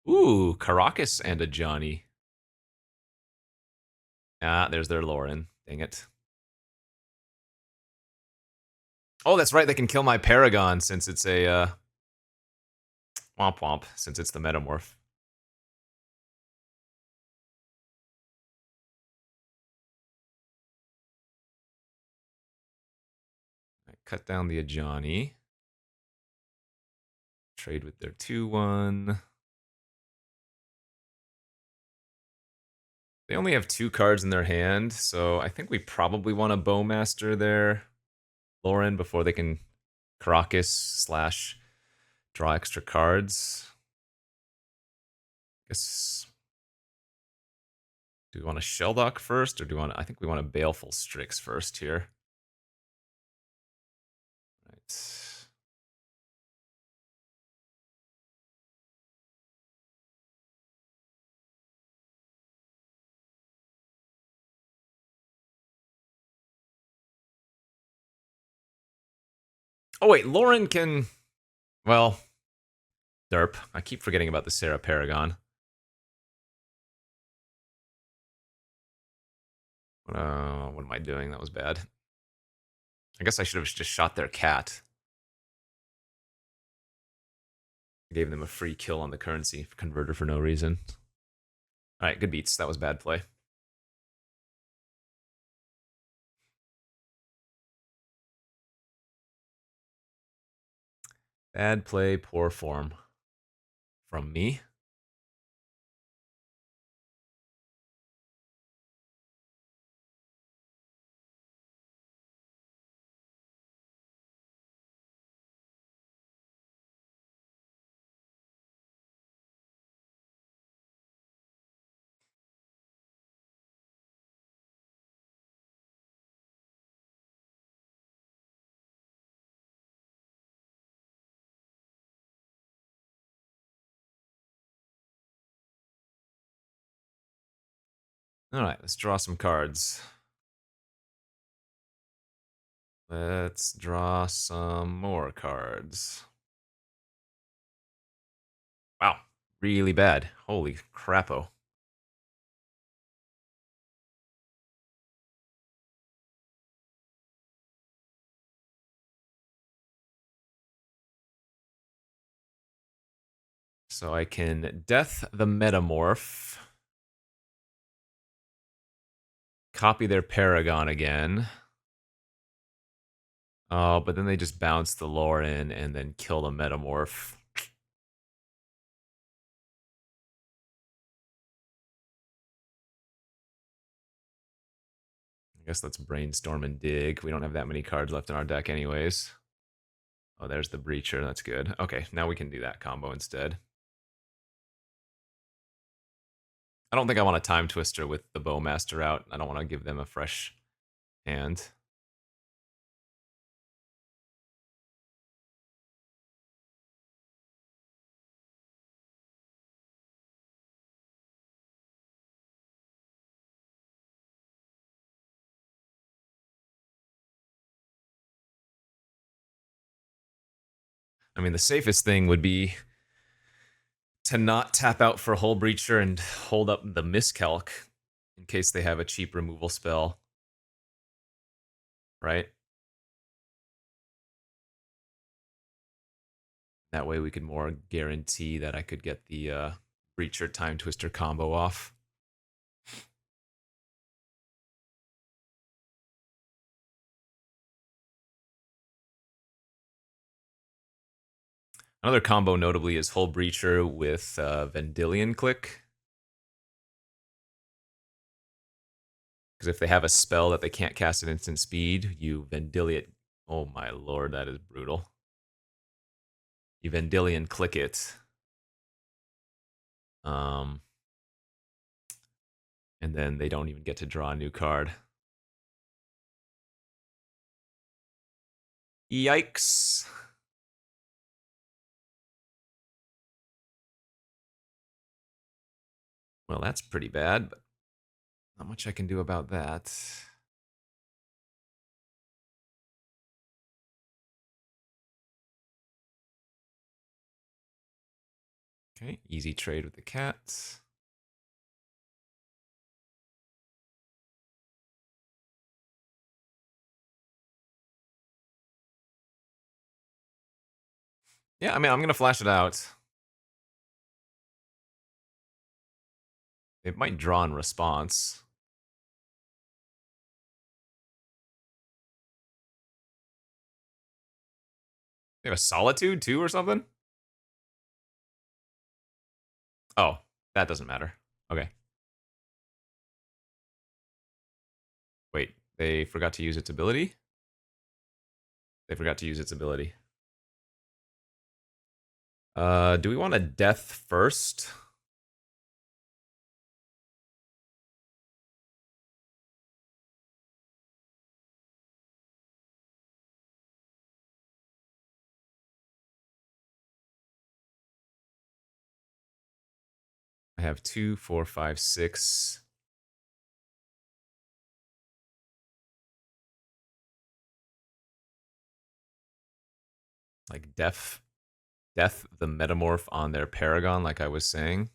Ooh, Caracas and Ajani. Ah, there's their Lauren. Dang it. Oh, that's right. They can kill my Paragon since it's a womp womp, since it's the Metamorph. Right, cut down the Ajani. Trade with their 2/1. They only have 2 cards in their hand, so I think we probably want to Bowmaster their Lauren before they can Caracas slash draw extra cards. Guess. Do we want to Shelldock first, or do we want to, I think we want a Baleful Strix first here. Right. Oh wait, Lauren can... Well, derp. I keep forgetting about the Sarah Paragon. What am I doing? That was bad. I guess I should have just shot their cat. Gave them a free kill on the currency converter for no reason. Alright, good beats. That was bad play. Bad play, poor form. From me. Alright, let's draw some cards. Let's draw some more cards. Wow, really bad. Holy crapo. So I can Death the Metamorph. Copy their Paragon again. Oh, but then they just bounce the lore in and then kill the Metamorph. I guess let's brainstorm and dig. We don't have that many cards left in our deck anyways. Oh, there's the Breacher. That's good. Okay, now we can do that combo instead. I don't think I want a Time Twister with the Bowmaster out. I don't want to give them a fresh hand. I mean, the safest thing would be to not tap out for Hullbreacher and hold up the Miscalc in case they have a cheap removal spell. Right? That way we could more guarantee that I could get the Breacher Time Twister combo off. Another combo notably is Hullbreacher with Vendilion Click. Because if they have a spell that they can't cast at instant speed, you Vendilion... Oh my lord, that is brutal. You Vendilion Click it. And then they don't even get to draw a new card. Yikes. Well, that's pretty bad, but not much I can do about that. Okay, easy trade with the cat. Yeah, I mean, I'm going to flash it out. It might draw in response. They have a Solitude too or something? Oh, that doesn't matter. Okay. Wait, they forgot to use its ability? They forgot to use its ability. Do we want a death first? I have 2, 4, 5, 6. Like death the Metamorph on their Paragon, like I was saying.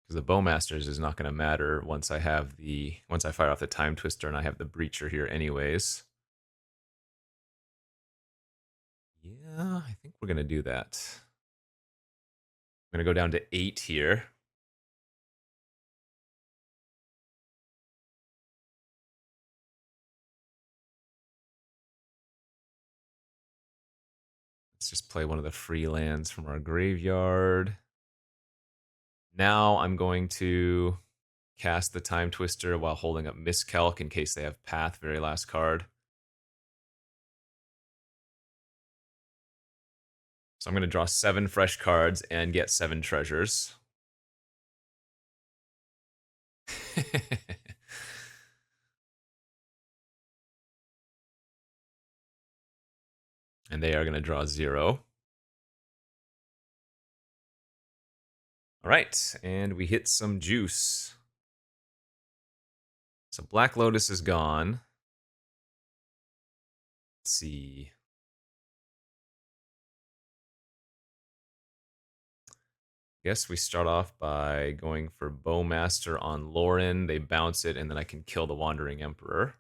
Because the Bowmasters is not going to matter once I fire off the Time Twister and I have the Breacher here anyways. Yeah, I think we're going to do that. I'm going to go down to 8 here. Let's just play one of the free lands from our graveyard. Now I'm going to cast the Time Twister while holding up Miscalc in case they have Path, very last card. So I'm going to draw 7 fresh cards and get 7 treasures. And they are going to draw 0. Alright, and we hit some juice. So Black Lotus is gone. Let's see. Guess we start off by going for Bowmaster on Lauren. They bounce it, and then I can kill the Wandering Emperor.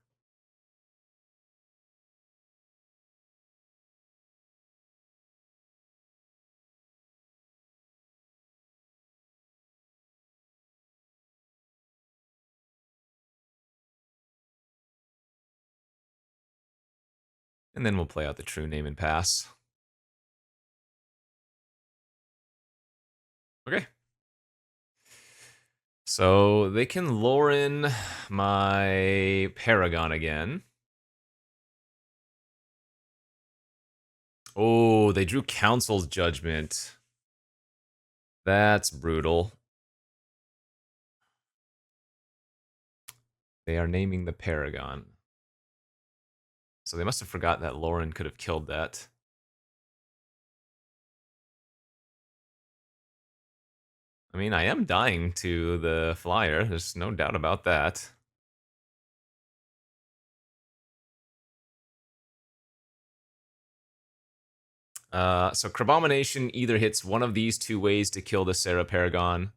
And then we'll play out the true name and pass. Okay. So they can Lauren my Paragon again. Oh, they drew Council's Judgment. That's brutal. They are naming the Paragon. So they must have forgot that Lauren could have killed that. I mean, I am dying to the flyer. There's no doubt about that. So Crabomination either hits one of these two ways to kill the Sarah Paragon.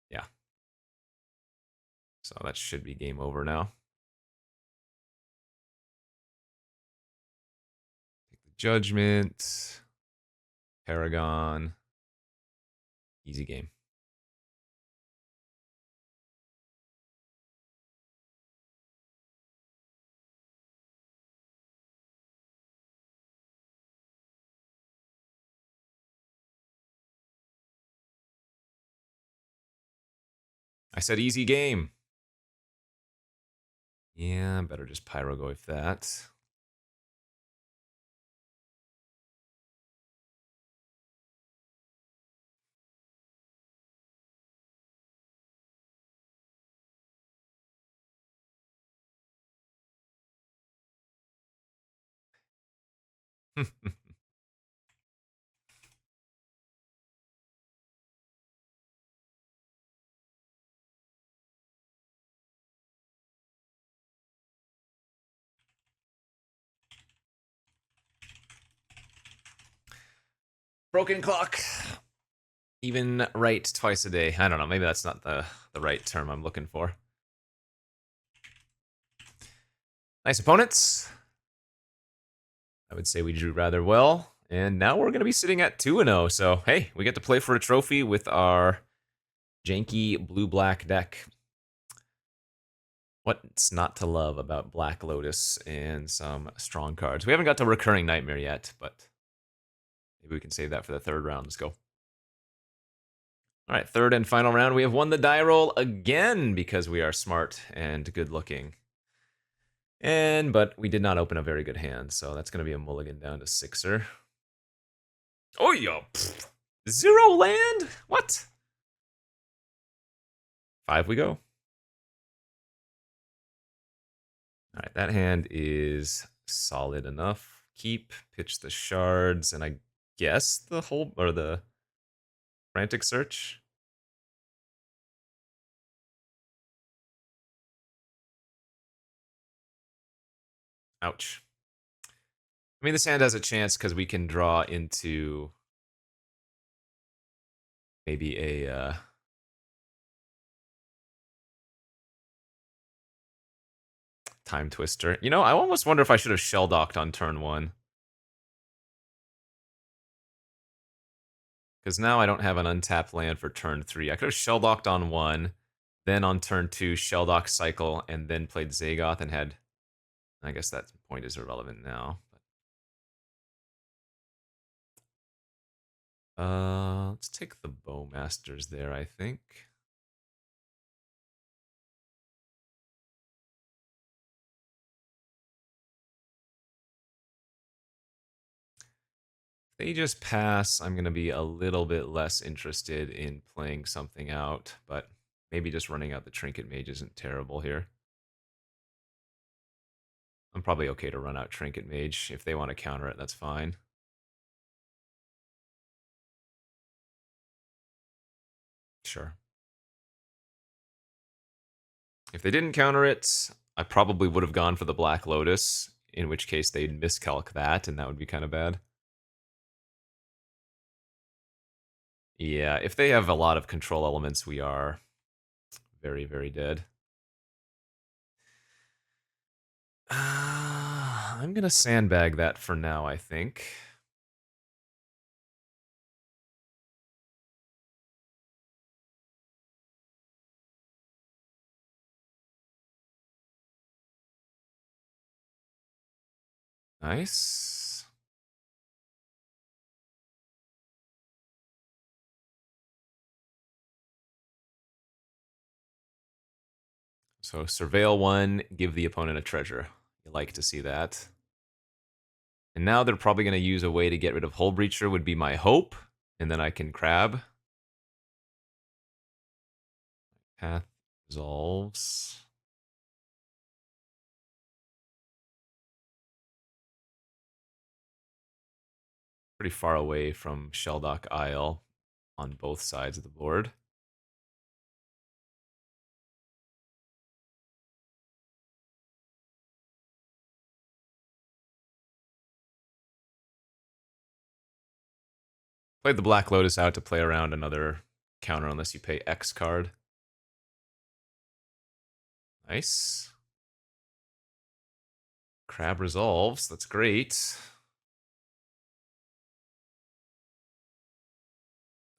Yeah. So that should be game over now. Take the Judgment. Paragon. Easy game. I said easy game. Yeah, better just Pyrogoyf that. Broken clock. Even right twice a day. I don't know. Maybe that's not the right term I'm looking for. Nice opponents. I would say we drew rather well. And now we're going to be sitting at 2-0. So, hey, we get to play for a trophy with our janky blue-black deck. What's not to love about Black Lotus and some strong cards? We haven't got to Recurring Nightmare yet, but maybe we can save that for the third round. Let's go. All right, third and final round. We have won the die roll again because we are smart and good looking. But we did not open a very good hand, so that's going to be a mulligan down to sixer. Oh, yo. 0 land? What? 5 we go. All right, that hand is solid enough. Keep, pitch the shards, and I guess the whole, or the frantic search. Ouch. I mean, this hand has a chance because we can draw into maybe a time twister. You know, I almost wonder if I should have shell docked on turn 1. Because now I don't have an untapped land for turn 3. I could have shell docked on 1, then on turn 2, shell dock cycle, and then played Zagoth and had. I guess that point is irrelevant now. Let's take the Bowmasters there, I think. If they just pass, I'm going to be a little bit less interested in playing something out, but maybe just running out the Trinket Mage isn't terrible here. I'm probably okay to run out Trinket Mage. If they want to counter it, that's fine. Sure. If they didn't counter it, I probably would have gone for the Black Lotus, in which case they'd miscalc that, and that would be kind of bad. Yeah, if they have a lot of control elements, we are very, very dead. I'm gonna sandbag that for now, I think. Nice. So surveil 1, give the opponent a treasure. You like to see that. And now they're probably going to use a way to get rid of Hullbreacher would be my hope. And then I can crab. Path resolves. Pretty far away from Shelldock Isle on both sides of the board. Played the Black Lotus out to play around another counter unless you pay X card. Nice. Crab resolves. That's great.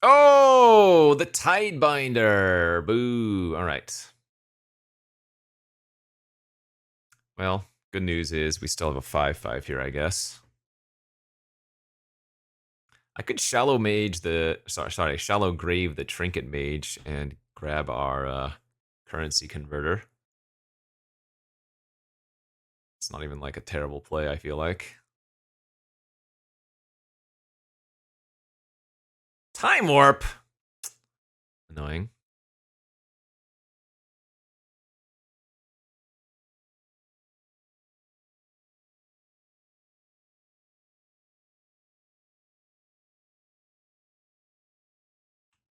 Oh, the Tidebinder. Boo. All right. Well, good news is we still have a 5/5 here, I guess. I could shallow mage the shallow grave the trinket mage and grab our currency converter. It's not even like a terrible play, I feel like. Time warp. Annoying.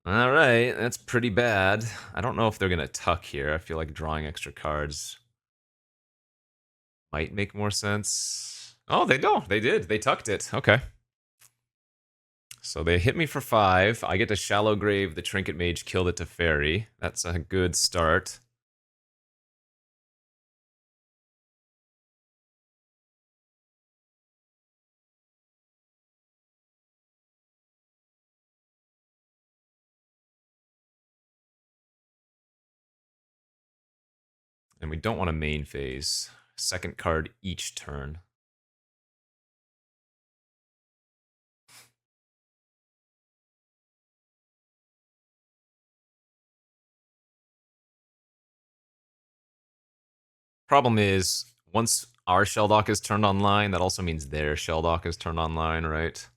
All right, that's pretty bad. I don't know if they're gonna tuck here. I feel like drawing extra cards might make more sense. Oh, they don't. They did. They tucked it. Okay. So they hit me for 5. I get to shallow grave the trinket mage, kill the Teferi. That's a good start. And we don't want a main phase. Second card each turn. Problem is, once our Shelldock is turned online, that also means their Shelldock is turned online, right?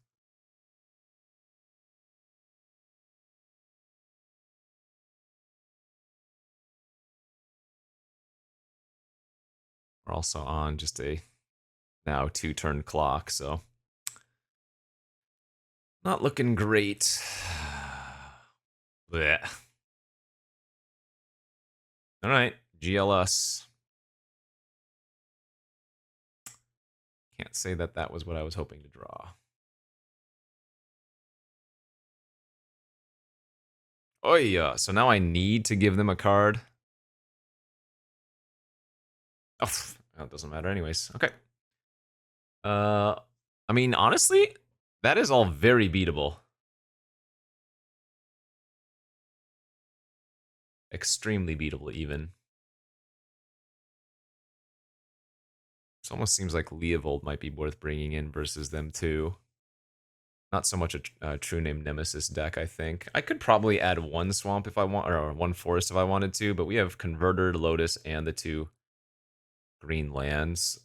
We're also on just a now 2-turn clock, so not looking great. Blech. All right, GLS. Can't say that that was what I was hoping to draw. Oh yeah, so now I need to give them a card. Oh, that doesn't matter anyways. Okay. I mean, honestly, that is all very beatable. Extremely beatable, even. It almost seems like Leovold might be worth bringing in versus them too. Not so much a true name Nemesis deck, I think. I could probably add 1 swamp if I want, or 1 forest if I wanted to, but we have Converter, Lotus, and the 2 green lands.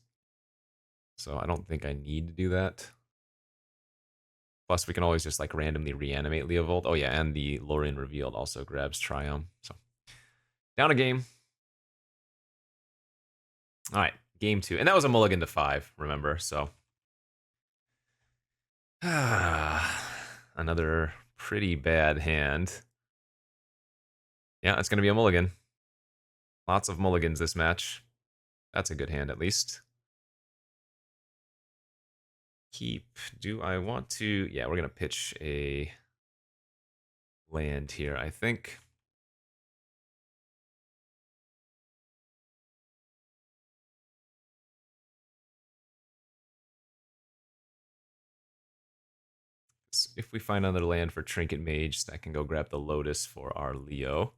So I don't think I need to do that. Plus, we can always just like randomly reanimate Leovold. Oh yeah, and the Lorien Revealed also grabs Triumph. So down a game. All right, game 2. And that was a mulligan to 5, remember, so. Another pretty bad hand. Yeah, it's going to be a mulligan. Lots of mulligans this match. That's a good hand, at least. Keep. Do I want to... Yeah, we're going to pitch a land here, I think. If we find another land for Trinket Mage, that can go grab the Lotus for our Leo.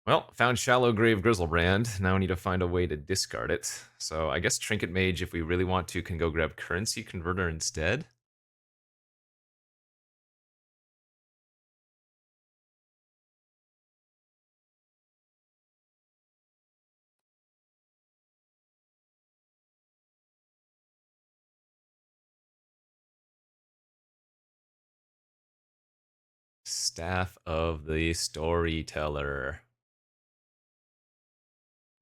Well, found Shallow Grave Grizzlebrand. Now we need to find a way to discard it. So I guess Trinket Mage, if we really want to, can go grab Currency Converter instead. Staff of the Storyteller.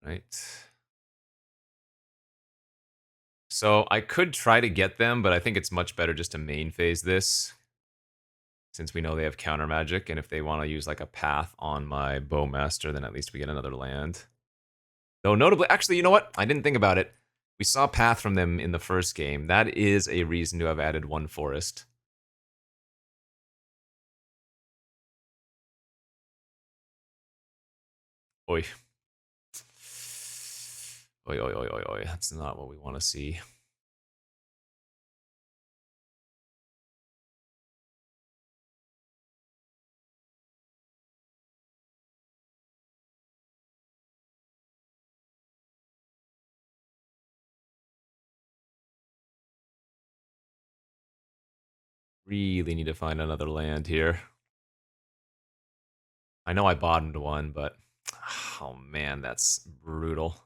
Right. So I could try to get them, but I think it's much better just to main phase this, since we know they have counter magic, and if they want to use like a path on my Bowmaster, then at least we get another land. Though notably, actually, you know what? I didn't think about it. We saw path from them in the first game. That is a reason to have added one forest. Oi. Oi, oi, oi, oi, oi. That's not what we want to see. Really need to find another land here. I know I bottomed one, but oh man, that's brutal.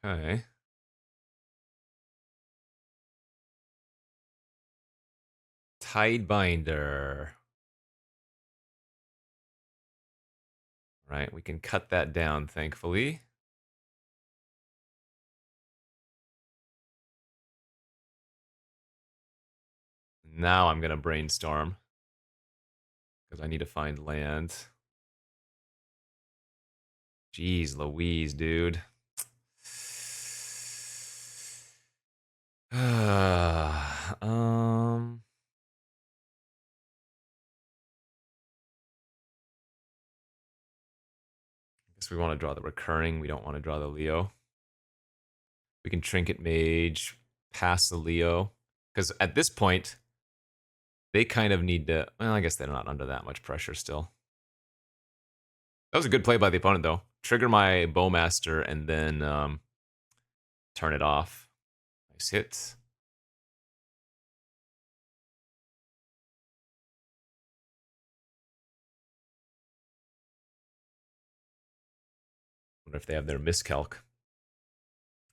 Okay. Tidebinder. Right, we can cut that down, thankfully. Now I'm gonna brainstorm, because I need to find land. Jeez Louise, dude. um... Guess we want to draw the recurring. We don't want to draw the Leo. We can Trinket Mage, pass the Leo. Because at this point, they kind of need to... Well, I guess they're not under that much pressure still. That was a good play by the opponent, though. Trigger my Bowmaster and then turn it off. Nice hit. Wonder if they have their miscalc.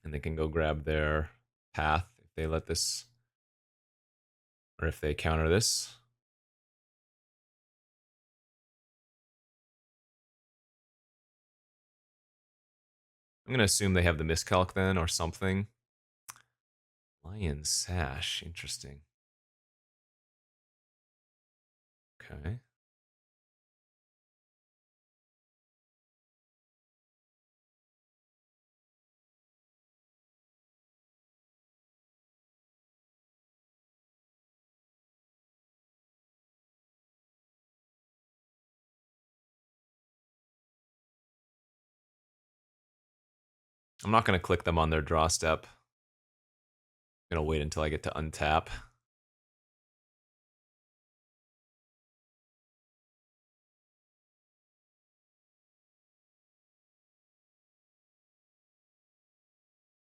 And they can go grab their path if they let this... Or if they counter this. I'm going to assume they have the miscalc then, or something. Lion Sash, interesting. Okay. I'm not going to click them on their draw step. I'm going to wait until I get to untap.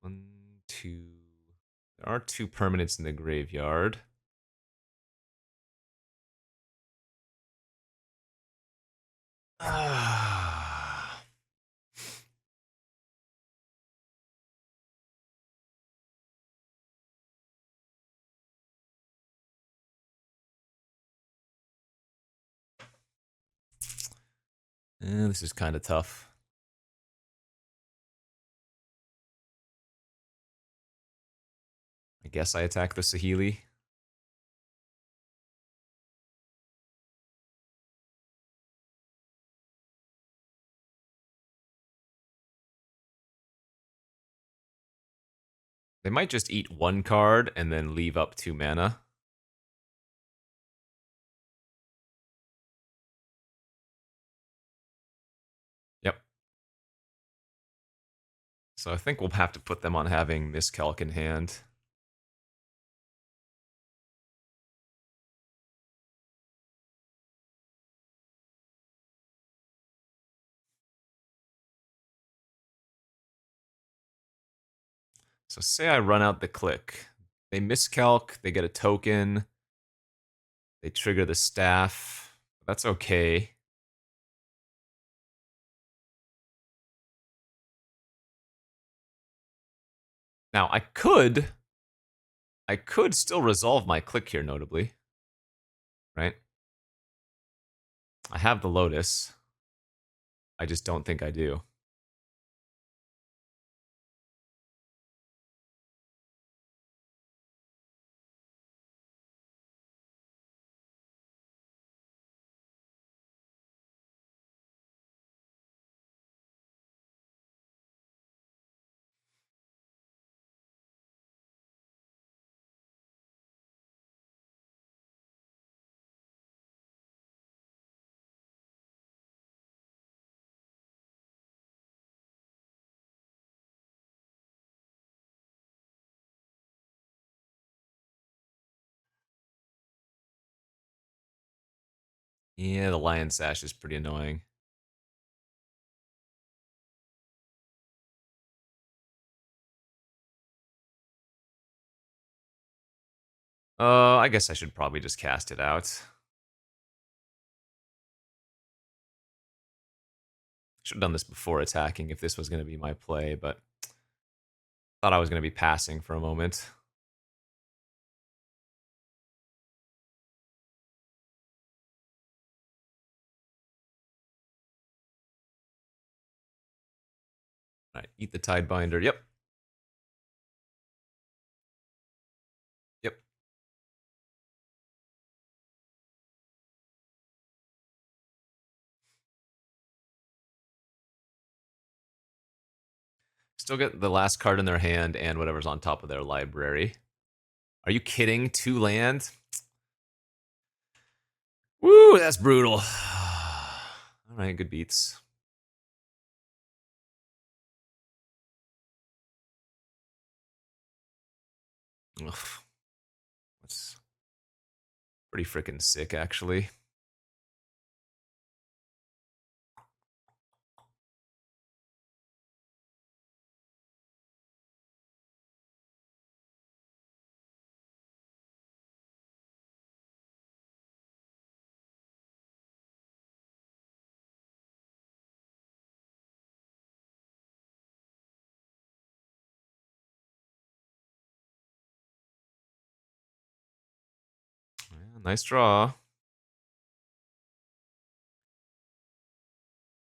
One, two. There are two permanents in the graveyard. This is kind of tough. I guess I attack the Saheeli. They might just eat one card and then leave up 2 mana. Yep. So I think we'll have to put them on having Miscalc in hand. So say I run out the click. They miscalc, they get a token, they trigger the staff. That's okay. Now I could still resolve my click here, notably. Right? I have the Lotus. I just don't think I do. Yeah, the Lion Sash is pretty annoying. I guess I should probably just cast it out. Should have done this before attacking if this was going to be my play, but thought I was going to be passing for a moment. All right, eat the Tidebinder. Yep. Yep. Still get the last card in their hand and whatever's on top of their library. Are you kidding? 2 land? Woo, that's brutal. All right, good beats. Ugh. That's pretty freaking sick, actually. Yeah, nice draw.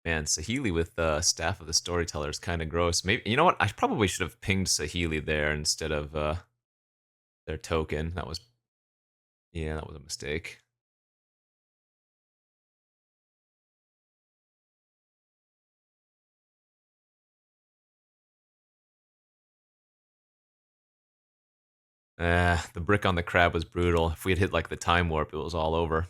Man, Saheeli with the Staff of the Storyteller is kind of gross. Maybe, you know what? I probably should have pinged Saheeli there instead of their token. That was, yeah, that was a mistake. The brick on the crab was brutal. If we had hit like the time warp, it was all over.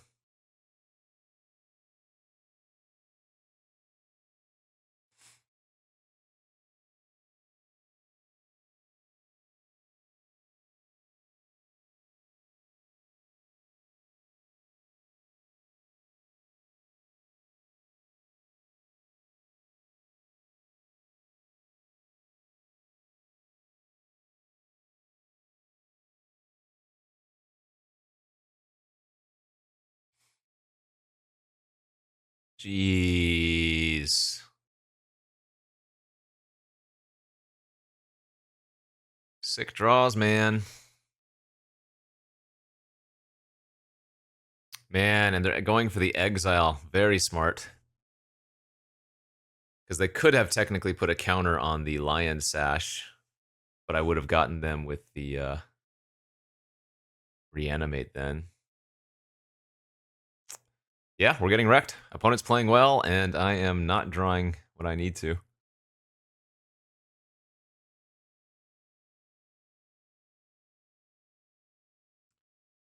Jeez. Sick draws, man. Man, and they're going for the exile. Very smart. Because they could have technically put a counter on the Lion Sash, but I would have gotten them with the Reanimate then. Yeah, we're getting wrecked. Opponent's playing well, and I am not drawing what I need to.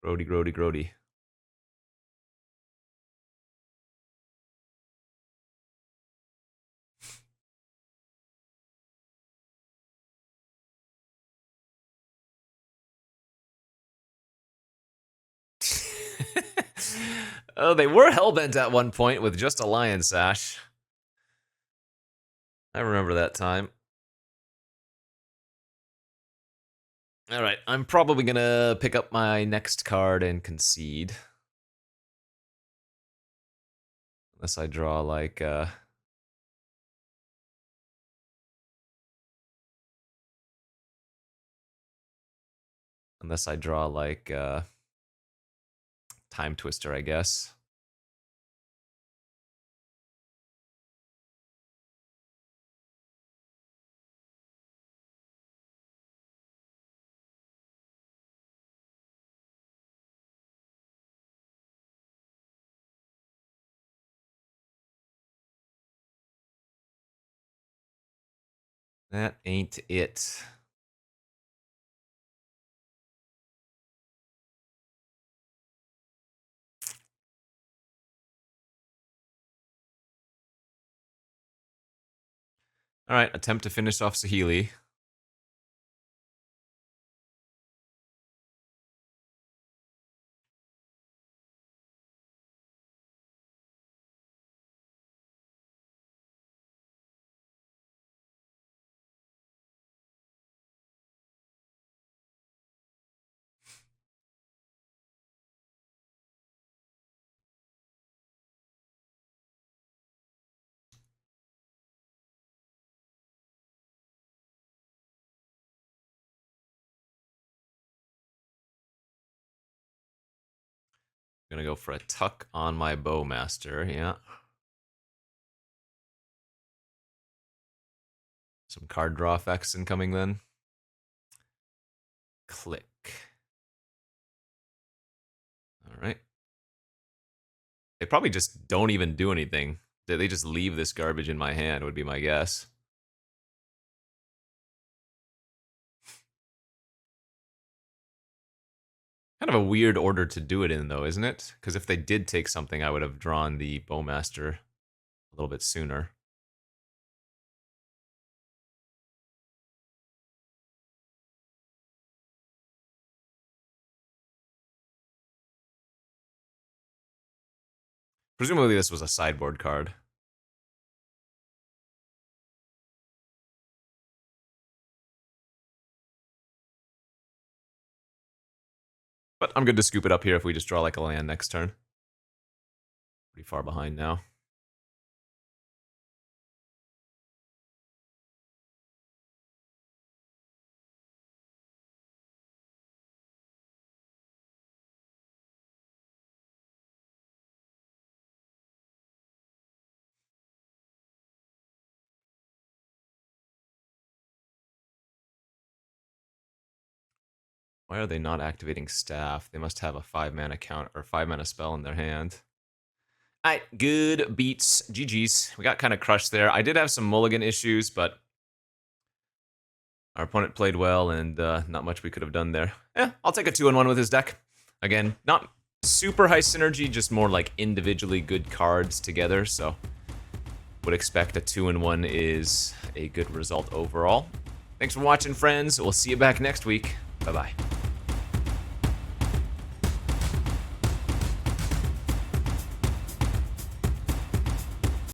Grody, grody, grody. Oh, they were hellbent at one point with just a Lion Sash. I remember that time. Alright, I'm probably gonna pick up my next card and concede. Unless I draw like, Time Twister, I guess. That ain't it. Alright, attempt to finish off Saheeli. Gonna go for a tuck on my Bowmaster, yeah. Some card draw effects incoming then. Click. Alright. They probably just don't even do anything. They just leave this garbage in my hand, would be my guess. Kind of a weird order to do it in, though, isn't it? Because if they did take something, I would have drawn the Bowmaster a little bit sooner. Presumably this was a sideboard card. But I'm good to scoop it up here if we just draw like a land next turn. Pretty far behind now. Why are they not activating Staff? They must have a 5-mana count or 5-mana spell in their hand. Alright, good beats. GG's. We got kind of crushed there. I did have some mulligan issues, but our opponent played well, and not much we could have done there. I'll take a 2-1 with his deck. Again, not super high synergy, just more like individually good cards together, so would expect a 2-1 is a good result overall. Thanks for watching, friends. We'll see you back next week. Bye-bye.